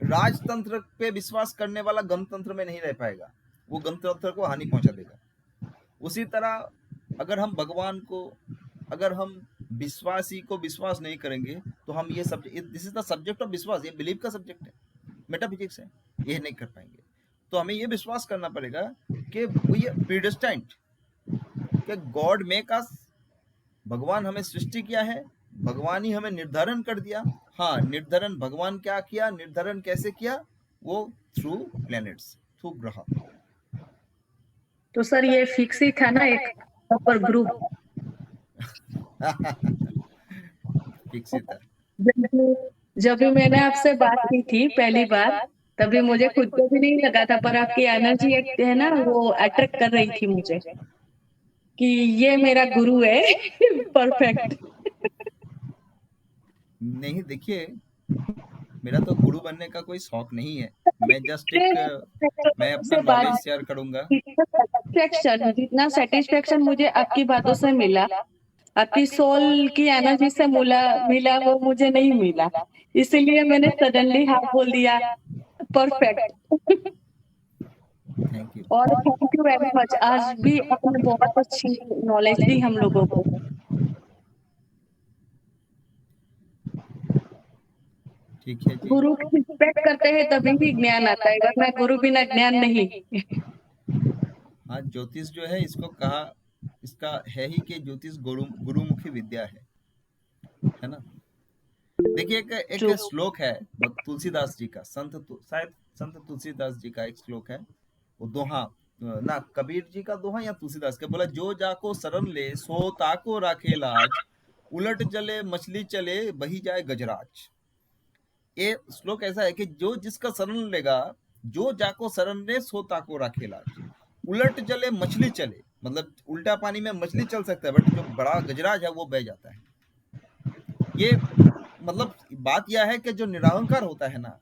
राजतंत्र पे विश्वास करने वाला गणतंत्र में नहीं रह पाएगा, वो गणतंत्र को हानि पहुंचा देगा। उसी तरह अगर हम भगवान को, अगर हम विश्वासी को विश्वास नहीं करेंगे, तो हम ये subject, this is the subject of विश्वास, ये बिलीव का सब्जेक्ट है, मेटाफिजिक्स है, ये नहीं कर पाएंगे। तो हमें ये विश्वास करना पड़ेगा कि वी आर प्रीडेस्टाइन्ड, कि गॉड मेक अस, भगवान हमें सृष्टि किया है, भगवान ही हमें निर्धारण कर दिया। हाँ, निर्धारण भगवान क्या किया, निर्धारण कैसे किया, वो थ्रू प्लैनेट्स, थ्रू ग्रह। तो सर ये फिक्स ही था ना एक प्रॉपर ग्रुप? फिक्स ही था। जब भी मैंने आपसे बात की थी पहली बार, तभी मुझे खुद को भी नहीं लगा था, पर आपकी एनर्जी एक है ना, वो अट्रैक्ट कर रही थी मुझे कि ये मेरा गुरु है। परफेक्ट। नहीं देखिए, मेरा तो गुरु बनने का कोई शौक नहीं है, मैं जस्ट एक, मैं अपना से बात, नॉलेज शेयर करूंगा। सेटिस्फेक्शन, जितना सेटिस्फेक्शन मुझे आपकी बातों से मिला, आपकी सोल की एनर्जी से मिला मिला वो मुझे नहीं मिला, इसीलिए मैंने सडनली हाँ बोल दिया। परफेक्ट। Thank you. और थैंक यू वेरी मच, आज भी आपने बहुत अच्छी नॉलेज दी हम लोगों को। ठीक है जी। गुरु की रिस्पेक्ट करते हैं तभी भी ज्ञान आता है, वरना गुरु बिना ज्ञान नहीं। हाँ, ज्योतिष जो है, इसको कहा, इसका है ही कि ज्योतिष गुरुमुखी विद्या है ना। देखिए एक जो श्लोक है तुलसीदास जी का, शायद संत तुलसीदास जी का एक श्लोक है, वो दोहा, ना कबीर जी का दोहा या तुलसीदास का, बोला, जो जाको शरण ले सो ताको राखे लाज, उलट चले मछली चले बही जाए गजराज। ये श्लोक ऐसा है कि जो जिसका शरण लेगा, जो जाको शरण ले सो ताको राखे लाज, उलट चले मछली चले, मतलब उल्टा पानी में मछली चल सकता है, बट जो बड़ा गजराज है वो बह जाता है। ये मतलब बात यह है कि जो निरहंकार होता है ना,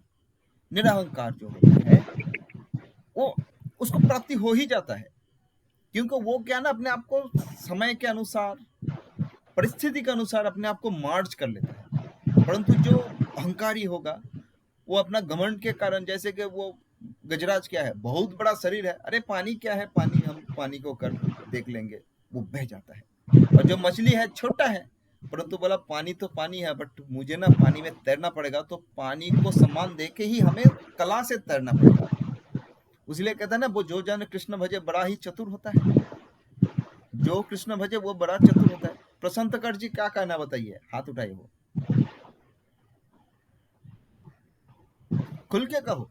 निरहंकार जो होता है, वो उसको प्राप्ति हो ही जाता है, क्योंकि वो क्या ना, अपने आप को समय के अनुसार, परिस्थिति के अनुसार अपने आप को मार्च कर लेता है। परंतु जो अहंकारी होगा, वो अपना घमंड के कारण, जैसे कि वो गजराज क्या है, बहुत बड़ा शरीर है, अरे पानी क्या है, पानी, हम पानी को कर देख लेंगे, वो बह जाता है। और जो मछली है, छोटा है, परंतु बोला पानी तो पानी है, बट मुझे ना पानी में तैरना पड़ेगा, तो पानी को सम्मान दे के ही हमें कला से तैरना पड़ेगा। इसलिए कहता है ना, वो जो जन कृष्ण भजे बड़ा ही चतुर होता है, जो कृष्ण भजे वो बड़ा चतुर होता है। प्रशांत कर जी क्या कहना, बताइए, हाथ उठाइए, वो खुल के कहो,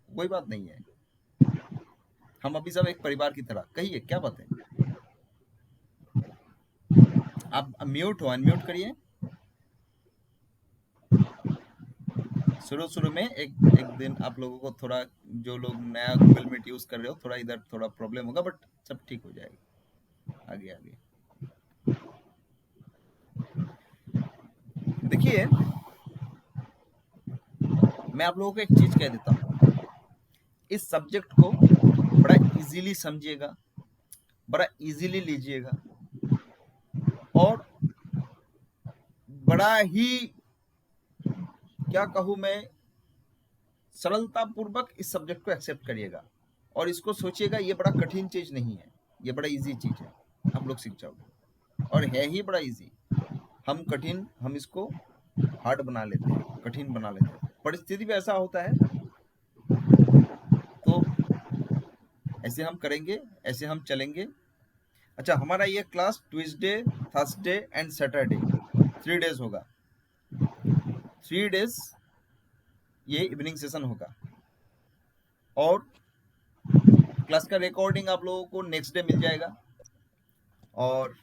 कोई बात नहीं है, हम अभी सब एक परिवार की तरह, कहिए क्या बात है। आप म्यूट हो, अनम्यूट करिए। शुरू में एक दिन आप लोगों को थोड़ा, जो लोग नया गूगल मीट यूज कर रहे हो, थोड़ा इधर थोड़ा प्रॉब्लम होगा, बट सब ठीक हो जाएगा। आगे आगे देखिए, मैं आप लोगों को एक चीज कह देता हूँ, इस सब्जेक्ट को बड़ा इजीली समझिएगा, बड़ा इजीली लीजिएगा, और बड़ा ही, क्या कहूँ मैं, सरलता पूर्वक इस सब्जेक्ट को एक्सेप्ट करिएगा और इसको सोचिएगा ये बड़ा कठिन चीज नहीं है, ये बड़ा इजी चीज है, आप लोग सीख जाओगे और है ही बड़ा इजी। हम इसको हार्ड बना लेते हैं, कठिन बना लेते हैं, परिस्थिति भी ऐसा होता है। तो ऐसे हम करेंगे, ऐसे हम चलेंगे। अच्छा, हमारा ये class Tuesday, Thursday and Saturday 3 days होगा। 3 डेज ये इवनिंग सेशन होगा और क्लास का रिकॉर्डिंग आप लोगों को नेक्स्ट डे मिल जाएगा। और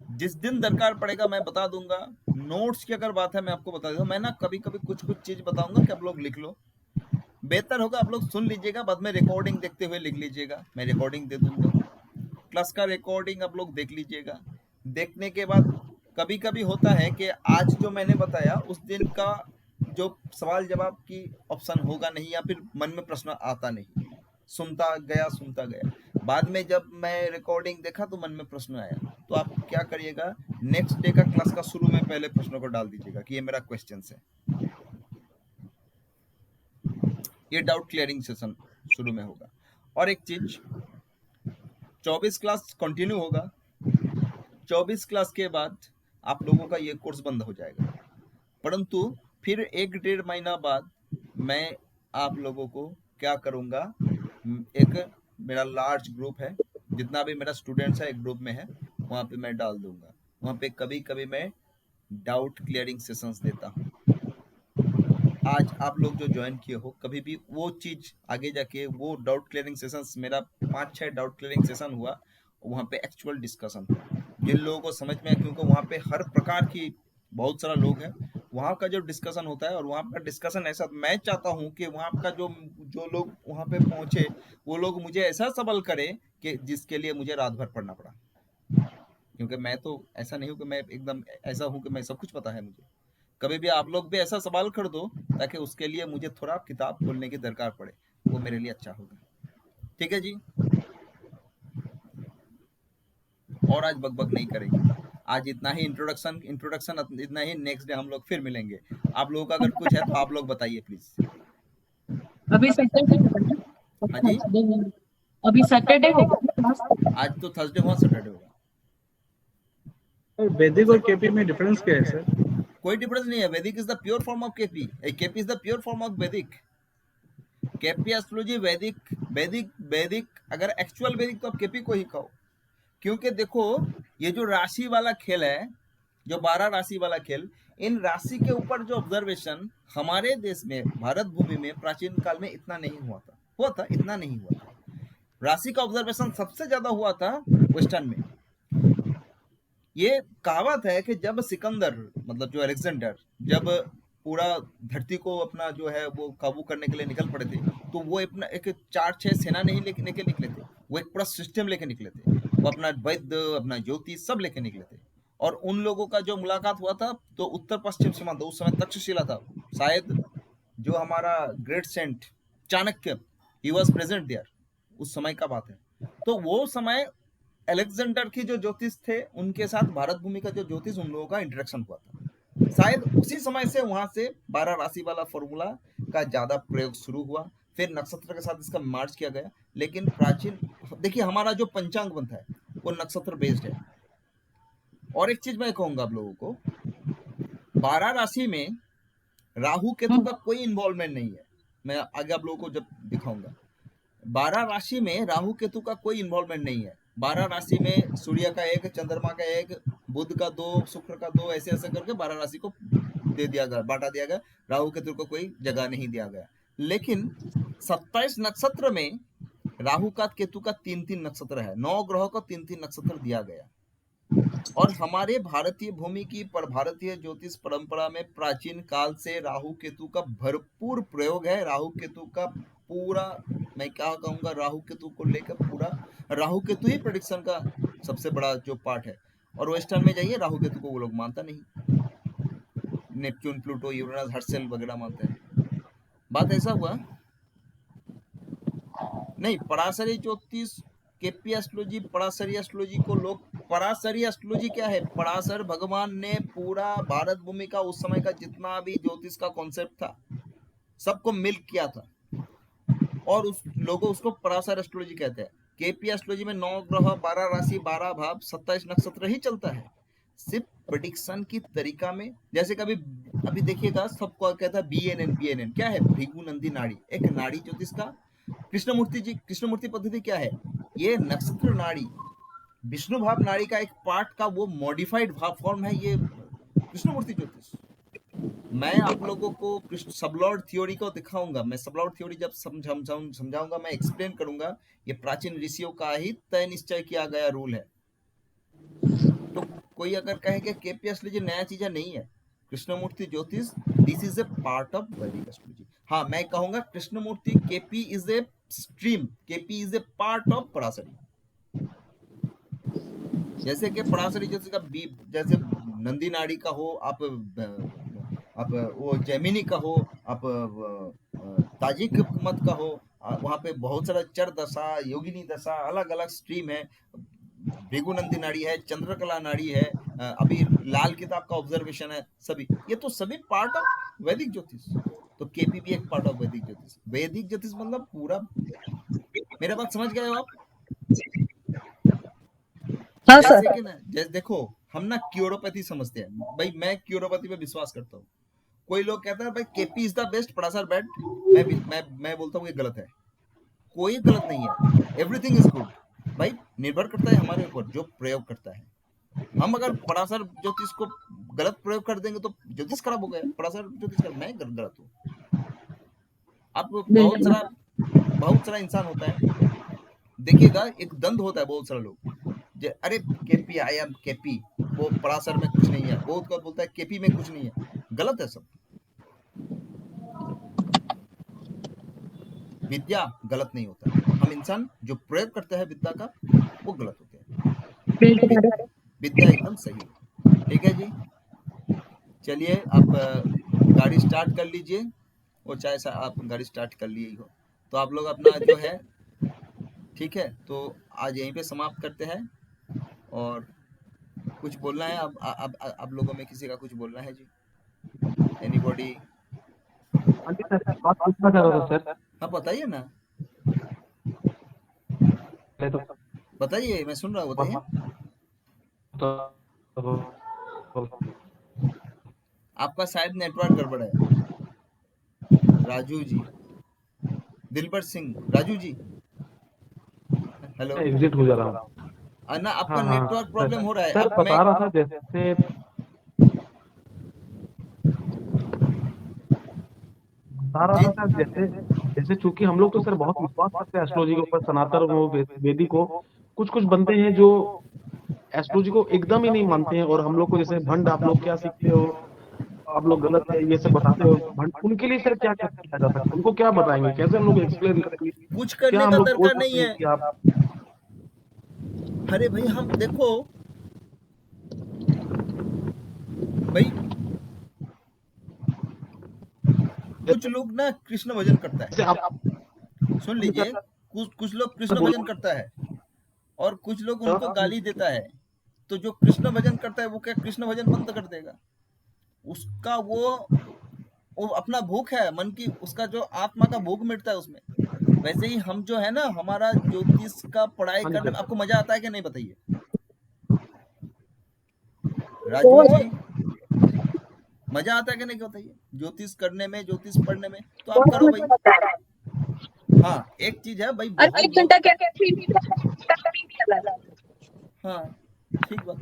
जिस दिन दरकार पड़ेगा मैं बता दूंगा। नोट्स की अगर बात है मैं आपको बता दूंगा। मैं ना कभी कभी कुछ चीज बताऊंगा कि आप लोग लिख लो, बेहतर होगा आप लोग सुन लीजिएगा, बाद में रिकॉर्डिंग देखते हुए लिख लीजिएगा। मैं रिकॉर्डिंग दे दूंगा, क्लास का रिकॉर्डिंग आप लोग देख लीजिएगा। देखने के बाद कभी कभी होता है कि आज जो मैंने बताया उस दिन का जो सवाल जवाब की ऑप्शन होगा नहीं, या फिर मन में प्रश्न आता नहीं, सुनता गया। बाद में जब मैं रिकॉर्डिंग देखा तो मन में प्रश्न आया, तो आप क्या करिएगा, नेक्स्ट डे का क्लास का शुरू में पहले प्रश्नों को डाल दीजिएगा कि ये मेरा क्वेश्चन है। ये डाउट क्लियरिंग सेशन शुरू में होगा। और एक चीज, 24 क्लास कंटिन्यू होगा। 24 क्लास के बाद आप लोगों का ये कोर्स बंद हो जाएगा, परंतु फिर 1-1.5 महीना बाद मैं आप लोगों को क्या करूंगा, एक मेरा लार्ज ग्रुप है, जितना भी मेरा स्टूडेंट्स है एक ग्रुप में है, वहां पे मैं डाल दूंगा। वहां पे कभी कभी मैं डाउट क्लियरिंग सेशंस देता हूँ। आज आप लोग जो ज्वाइन किए हो, कभी भी वो चीज आगे जाके वो डाउट क्लियरिंग सेशंस, मेरा 5-6 डाउट क्लियरिंग सेशन हुआ, वहां पे एक्चुअल डिस्कशन हुआ। जिन लोगों को समझ में, क्योंकि वहां पे हर प्रकार की बहुत सारा लोग हैं, वहां का जो डिस्कशन होता है, और वहां का डिस्कशन ऐसा, मैं चाहता हूं कि वहां का जो लोग वहां पे पहुंचे, वो लोग मुझे ऐसा सवाल करें कि जिसके लिए मुझे रात भर पढ़ना पड़ा। क्योंकि मैं तो ऐसा नहीं हूं कि मैं एकदम ऐसा हूं कि मैं सब कुछ पता है मुझे। कभी भी आप लोग भी ऐसा सवाल कर दो ताकि उसके लिए मुझे थोड़ा किताब खोलने की दरकार पड़े, वो मेरे लिए अच्छा होगा। ठीक है जी, और आज बकबक नहीं करेंगे। आज इतना ही इंट्रोडक्शन इतना ही। नेक्स्ट डे हम लोग फिर मिलेंगे। आप लोगों का अगर कुछ है तो आप लोग बताइए प्लीज। अभी सैटरडे होगा ना? हाँ जी, अभी सैटरडे होगा ना क्लास? आज तो थर्सडे हुआ, सैटरडे होगा। और वैदिक और केपी में डिफरेंस क्या है सर? कोई डिफरेंस नहीं है। वैदिक is the pure form of KP. KP is the pure form of वैदिक। केपी एस्ट्रोलॉजी वैदिक अगर एक्चुअल वैदिक तो आप केपी को ही कहो। क्योंकि देखो, ये जो राशि वाला खेल है, जो 12 राशि वाला खेल, इन राशि के ऊपर जो ऑब्जर्वेशन हमारे देश में, भारत भूमि में प्राचीन काल में इतना नहीं हुआ था, इतना नहीं हुआ था। राशि का ऑब्जर्वेशन सबसे ज्यादा हुआ था वेस्टर्न में। ये कहावत है कि जब सिकंदर, मतलब जो अलेक्जेंडर, जब पूरा धरती को अपना जो है वो काबू करने के लिए निकल पड़े थे, तो वो अपना एक 4-6 सेना नहीं लेके निकले थे, वो एक पूरा सिस्टम लेके निकले थे। वो अपना वैद्य, अपना ज्योतिष सब लेके निकले थे। और उन लोगों का जो मुलाकात हुआ था, तो उत्तर पश्चिम सीमांत, उस समय तक्षशिला था शायद, जो हमारा great saint Chanakya, he was present there, उस समय का बात है। तो वो समय अलेक्जेंडर की जो ज्योतिष थे, उनके साथ भारत भूमि का जो ज्योतिष, उन लोगों का इंटरेक्शन हुआ था। शायद उसी समय से वहां से 12 राशि वाला फॉर्मूला का ज्यादा प्रयोग शुरू हुआ। फिर नक्षत्र के साथ इसका मार्च किया गया। लेकिन प्राचीन, देखिए हमारा जो पंचांग बनता है वो नक्षत्र बेस्ड है। और एक चीज मैं कहूंगा आप लोगों को, 12 राशि में राहु केतु का कोई इन्वॉल्वमेंट नहीं है। मैं आगे आप लोगों को जब दिखाऊंगा, 12 राशि में राहु केतु का कोई इन्वॉल्वमेंट नहीं है। 12 राशि में सूर्य का 1, चंद्रमा का 1, बुध का 2, शुक्र का 2, ऐसे ऐसे करके 12 राशि को दे दिया गया, बांटा दिया गया। राहु केतु को कोई जगह नहीं दिया गया। लेकिन 27 नक्षत्र में राहु का, केतु का 3-3 नक्षत्र है। 9 ग्रहों को 3-3 नक्षत्र दिया गया। और हमारे भारतीय भूमि की भारतीय ज्योतिष परंपरा में प्राचीन काल से राहु केतु का भरपूर प्रयोग है। राहु केतु का पूरा, मैं क्या कहूंगा, राहु केतु को लेकर पूरा, राहु केतु ही प्रेडिक्शन का सबसे बड़ा जो पार्ट है। और वेस्टर्न में जाइए, राहु केतु को वो लोग मानता नहीं, नेपच्यून, प्लूटो, यूरेनस, हर्सेल वगैरह मानते हैं। बात ऐसा हुआ नहीं, पराशरी ज्योतिष, केपी एस्ट्रोलॉजी, पराशरी एस्ट्रोलॉजी को लोग, पराशरी एस्ट्रोलॉजी क्या है, पराशर भगवान ने पूरा भारत भूमि का उस समय का जितना भी ज्योतिष का कॉन्सेप्ट था, सबको मिल्क किया था, और उस लोगों उसको पराशर एस्ट्रोलॉजी कहते हैं। केपी एस्ट्रोलॉजी में 9 ग्रह, 12 राशि, 12 भाव, 27 नक्षत्र ही चलता है। सिर्फ प्रेडिक्शन की तरीका में, जैसे कभी अभी देखिएगा, सबको कहता है BNN। BNN क्या है? भृगु नंदी नाड़ी, एक नाड़ी ज्योतिष का। कृष्णमूर्ति पद्धति क्या है? ये नक्षत्र नाड़ी, विष्णु भाव नाड़ी का एक पार्ट का वो मॉडिफाइड भाव फॉर्म है, ये कृष्णमूर्ति ज्योतिष। मैं आप लोगों को सबलॉर्ड थ्योरी को दिखाऊंगा। मैं सबलॉर्ड थ्योरी जब समझाऊंगा, मैं एक्सप्लेन करूंगा, ये प्राचीन ऋषियों का ही तय निश्चय किया गया रूल है। तो कोई अगर कहे कि केपी एस्ट्रोलॉजी नया चीज नहीं है, कृष्णमूर्ति ज्योतिष this is a part of Vedic astrology. हाँ, मैं कहूंगा Krishnamurti KP is a stream, KP is a part of Parashari. जैसे कि पराशरी ज्योतिष का जैसे नंदी नाड़ी का हो, आप वो जैमिनी का हो, आप ताजिक मत का हो, वहां पे बहुत सारा चर दशा, योगिनी दशा, अलग अलग स्ट्रीम है। भृगु नंदी नाड़ी है, चंद्रकला नाड़ी है, अभी लाल किताब का ऑब्जर्वेशन है, सभी ये तो सभी पार्ट ऑफ वैदिक ज्योतिष। तो केपी भी एक पार्ट ऑफ वैदिक ज्योतिष। वैदिक ज्योतिष मतलब पूरा, मेरा बात समझ गए हो आप? हाँ जैसे सर। कि ना, जैसे देखो, हम ना क्यूरोपैथी समझते हैं भाई, मैं क्यूरोपैथी पे विश्वास करता हूँ। कोई लोग कहते हैं भाई KP is the best, Parashar bad. मैं बोलता हूँ ये गलत है। कोई गलत नहीं है, एवरीथिंग इज गुड। भाई निर्भर करता है हमारे ऊपर जो प्रयोग करता है। हम अगर पराशर ज्योतिष को गलत प्रयोग कर देंगे तो ज्योतिष खराब हो गया। पराशर ज्योतिष का मैं गलत हूँ। आप बहुत सारा इंसान होता है, देखिएगा, एक दंड होता है, बहुत सारा लोग अरे केपी, आई एम केपी, वो पराशर में कुछ नहीं है। बहुत कौन बोलता है केपी में कुछ नहीं है। गलत है सब। विद्या गलत नहीं होता है, हम इंसान जो प्रयोग करते हैं विद्या का, वो गलत होते हैं। विद्या एकदम सही है। ठीक है जी, चलिए आप गाड़ी स्टार्ट कर लीजिए। वो चाहे आप गाड़ी स्टार्ट कर लिए हो तो आप लोग अपना जो है, ठीक है, तो आज यहीं पे समाप्त करते हैं। और कुछ बोलना है आप लोगों में किसी का कुछ बोलना है जी? एनीबॉडी? हाँ जी सर, बात पूछना चाह रहा था सर। हाँ बताइए ना, तो बताइए, मैं सुन रहा हूँ, बताइए। आपका शायद नेटवर्क गड़बड़ है। राजू जी, दिलबर सिंह, राजू जी, हेलो। एग्जिट हो जा रहा हूँ ना आपका हाँ नेटवर्क सर। प्रॉब्लम हो रहा है। सर अब मैं बता रहा था जैसे बता रहा था सर, जैसे जैसे चूंकि हम लोग तो सर बहुत विश्वास करते हैं एस्ट्रोलॉजी के ऊपर, सनातन हो वेदिक को। कुछ कुछ बनते हैं जो एस्ट्रोलॉजी को एकदम ही नहीं मानते हैं, और हम लोग को जैसे भंड, आप लोग क्या सीखते हो, आप लोग गलत है ये सब बताते हो भंड, उनके लिए सर क्या क्या किया जा सकता है? उनको क्या बताएंगे, कैसे हम लोग एक्सप्लेन करेंगे, कुछ क्या करने हम का लोग बोल दरकार नहीं सकते हैं है। कि आप? अरे भाई, हम देखो भाई, कुछ लोग ना कृष्ण भजन करता जैसे है, आप सुन लीजिए, कुछ लोग कृष्ण भजन करता है और कुछ लोग उनको गाली देता है। तो जो कृष्ण भजन करता है वो क्या कृष्ण भजन बंद कर देगा? उसका वो अपना भूख है मन की, उसका जो आत्मा का भूख मिटता है उसमें। वैसे ही हम जो है ना, हमारा ज्योतिष का पढ़ाई हाँ जी करने में सर। आपको मजा आता है कि नहीं, बताइए राजू जी? मजा आता है कि नहीं, बताइए ज्योतिष करने में, ज्योतिष पढ़ने में? तो आप करो भाई। हाँ, एक चीज है भाई, अरे बहुत 1 लोग, घंटा क्या चला। हाँ ठीक बात।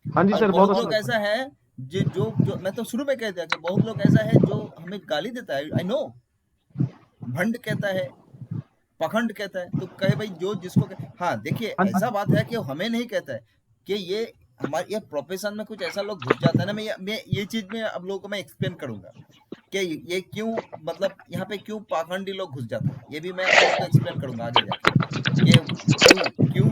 हाँ जी और सर, बहुत बहुत लोग अच्छा ऐसा है जो मैं तो शुरू में कह दिया कि बहुत लोग ऐसा है जो हमें गाली देता है। आई नो, भंड कहता है, पखंड कहता है, तो कहे भाई जो जिसको हाँ देखिए, हाँ ऐसा जी बात है कि हमें नहीं कहता है कि ये हमारे ये प्रोफेशन में कुछ ऐसा लोग घुस जाता है ना। मैं ये चीज में अब लोगों को मैं एक्सप्लेन करूंगा कि ये क्यों, मतलब यहाँ पे क्यों पाखंडी लोग घुस जाते हैं, ये भी मैं आप लोगों को एक्सप्लेन करूंगा आगे जाके कि क्यों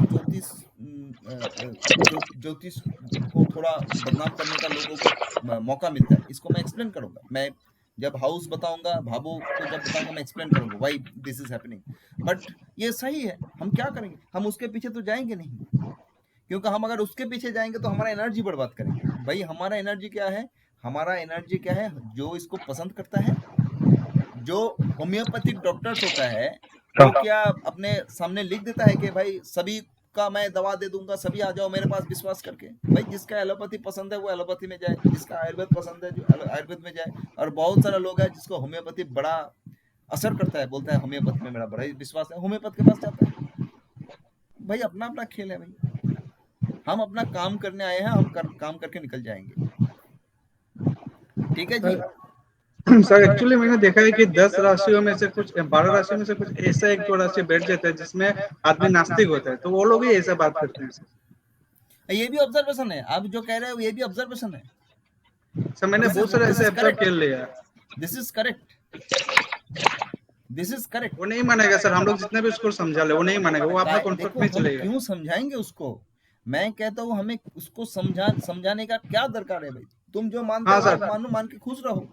ज्योतिष को थोड़ा बदनाम करने का लोगों को मौका मिलता है। इसको मैं एक्सप्लेन करूंगा। मैं जब हाउस बताऊंगा, भावों को जब बताऊंगा, मैं एक्सप्लेन करूंगा why this is happening. But ये सही है, हम क्या करेंगे, हम उसके पीछे तो जाएंगे नहीं, क्योंकि हम अगर उसके पीछे जाएंगे तो हमारा एनर्जी बर्बाद करेंगे। भाई हमारा एनर्जी क्या है, हमारा एनर्जी क्या है, जो इसको पसंद करता है जो होम्योपैथिक डॉक्टर्स होता है वो क्या अपने सामने लिख देता है कि भाई सभी का मैं दवा दे दूंगा, सभी आ जाओ मेरे पास विश्वास करके? भाई जिसका एलोपैथी पसंद है वो एलोपैथी में जाए, जिसका आयुर्वेद पसंद है जो आयुर्वेद में जाए। और बहुत सारा लोग है जिसको होम्योपैथी बड़ा असर करता है, बोलता है होम्योपैथी में मेरा बड़ा ही विश्वास है, होम्योपैथ के पास जाता है। भाई अपना अपना खेल है भाई, हम अपना काम करने आए हैं, हम काम करके निकल जाएंगे। ठीक है जी। सर एक्चुअली मैंने देखा है कि 10 राशियों में से कुछ 12 राशियों में से कुछ ऐसा एक दो राशि बैठ जाता है जिसमें आदमी नास्तिक होता है, तो वो लोग ही ऐसा बात करते हैं सर। ये भी ऑब्जर्वेशन है, आप जो कह रहे हो ये भी ऑब्जर्वेशन है सर मैंने बहुत सारे ऐसे ऑब्जर्व कर लिया। This is correct, this is correct. वो नहीं मानेगा सर, हम लोग जितने भी उसको समझा ले वो नहीं मानेगा, वो अपना कॉन्सेप्ट में चलेगा। क्यों समझाएंगे उसको? मैं कहता हूँ हमें उसको समझाने का क्या दरकार है भाई? तुम जो मानते हो आप मानो, मान के खुश रहो।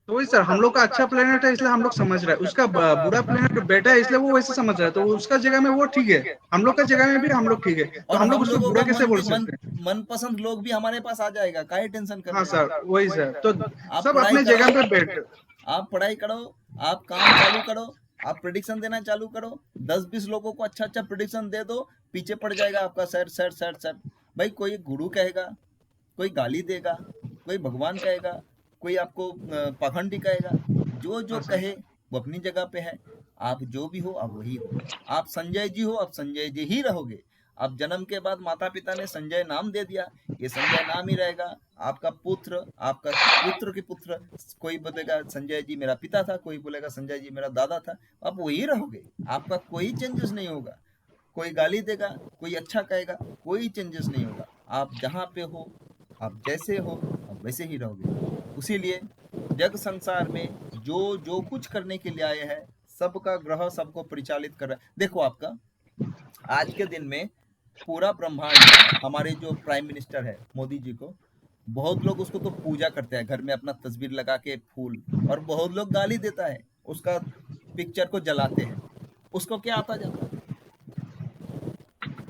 तो वही सर, हम लोग का अच्छा प्लेनेट है इसलिए हम लोग समझ रहे हैं, उसका बुरा प्लेनेट बेटा है इसलिए वो वैसे समझ रहा है, तो उसका जगह में वो ठीक है, हम लोग का जगह में भी हम लोग ठीक है, तो हम लोग उसको बुरा कैसे बोल सकते हैं? मनपसंद लोग भी हमारे पास आ जाएगा, काहे टेंशन कर रहे हाँ हैं? सर वही सर, तो आप सब अपने जगह पे बैठ, आप पढ़ाई करो, आप काम चालू करो, आप प्रेडिक्शन देना चालू करो, 10-20 लोगों को अच्छा अच्छा प्रेडिक्शन दे दो, पीछे पड़ जाएगा आपका सर। भाई कोई गुरु कहेगा, कोई गाली देगा, कोई भगवान कहेगा, कोई आपको पाखंडी कहेगा, जो जो कहे वो अपनी जगह पे है। आप जो भी हो आप वही हो। आप संजय जी हो, आप संजय जी ही रहोगे। आप जन्म के बाद माता पिता ने संजय नाम दे दिया, ये संजय नाम ही रहेगा। आपका पुत्र, आपका पुत्र के पुत्र, कोई बोलेगा संजय जी मेरा पिता था, कोई बोलेगा संजय जी मेरा दादा था, आप वही रहोगे। आपका कोई चेंजेस नहीं होगा। कोई गाली देगा, कोई अच्छा कहेगा, कोई चेंजेस नहीं होगा। आप जहाँ पे हो, आप जैसे हो, आप वैसे ही रहोगे। उसीलिए जग संसार में जो जो कुछ करने के लिए आए हैं, सबका ग्रह सबको परिचालित कर रहा है। देखो आपका आज के दिन में पूरा ब्रह्मांड, हमारे जो प्राइम मिनिस्टर है मोदी जी को, बहुत लोग उसको तो पूजा करते हैं घर में अपना तस्वीर लगा के फूल, और बहुत लोग गाली देता है, उसका पिक्चर को जलाते हैं। उसको क्या आता जाता है?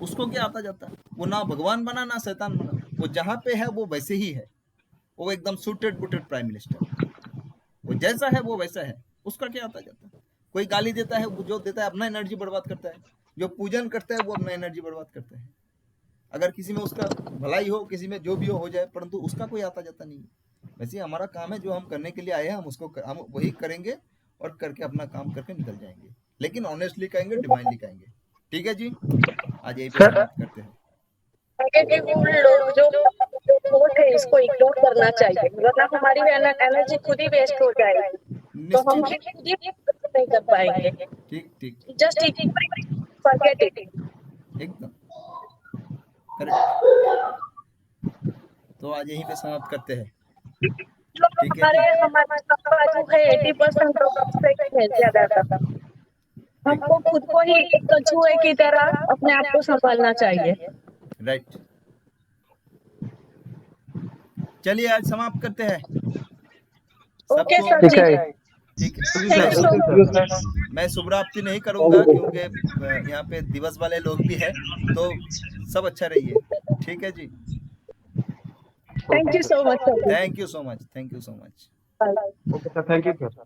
उसको क्या आता जाता है? वो ना भगवान बना ना शैतान बना, वो जहाँ पे है वो वैसे ही है। वो एकदम सूटेड बूटेड प्राइम मिनिस्टर, वो जैसा है वो वैसा है। उसका क्या आता जाता है? कोई गाली देता है, वो जो देता है अपना एनर्जी बर्बाद करता है, जो पूजन करता है वो अपना एनर्जी बर्बाद करता है। अगर किसी में उसका भलाई हो, किसी में जो भी हो जाए, परंतु उसका कोई आता जाता नहीं है। वैसे हमारा काम है, जो हम करने के लिए आए हैं हम वही करेंगे और करके अपना काम करके निकल जाएंगे, लेकिन ऑनेस्टली कहेंगे, डिवाइनली कहेंगे। ठीक है जी, आज यही पे समाप्त करते हैं। लोग जो थॉट है इसको इग्नोर करना चाहिए, वरना हमारी एनर्जी खुद ही वेस्ट हो जाएगी, तो हम खुद ही नहीं कर पाएंगे। ठीक, जस्ट फॉरगेट इट। एकदम करेक्ट। तो आज यहीं पे समाप्त करते हैं। ठीक है, हमारा जो है 80% है ज्यादातर। हमको खुद को ही एक कछुए की तरह अपने आप को संभालना चाहिए। राइट। चलिए आज समाप्त करते हैं। ओके सर जी, ठीक है। Thank you so much. मैं शुभरात्रि नहीं करूंगा क्योंकि यहाँ पे दिवस वाले लोग भी हैं, तो सब अच्छा रहिए। ठीक है जी, thank you so much. Thank you so much, thank you so much. Okay sir, thank you sir.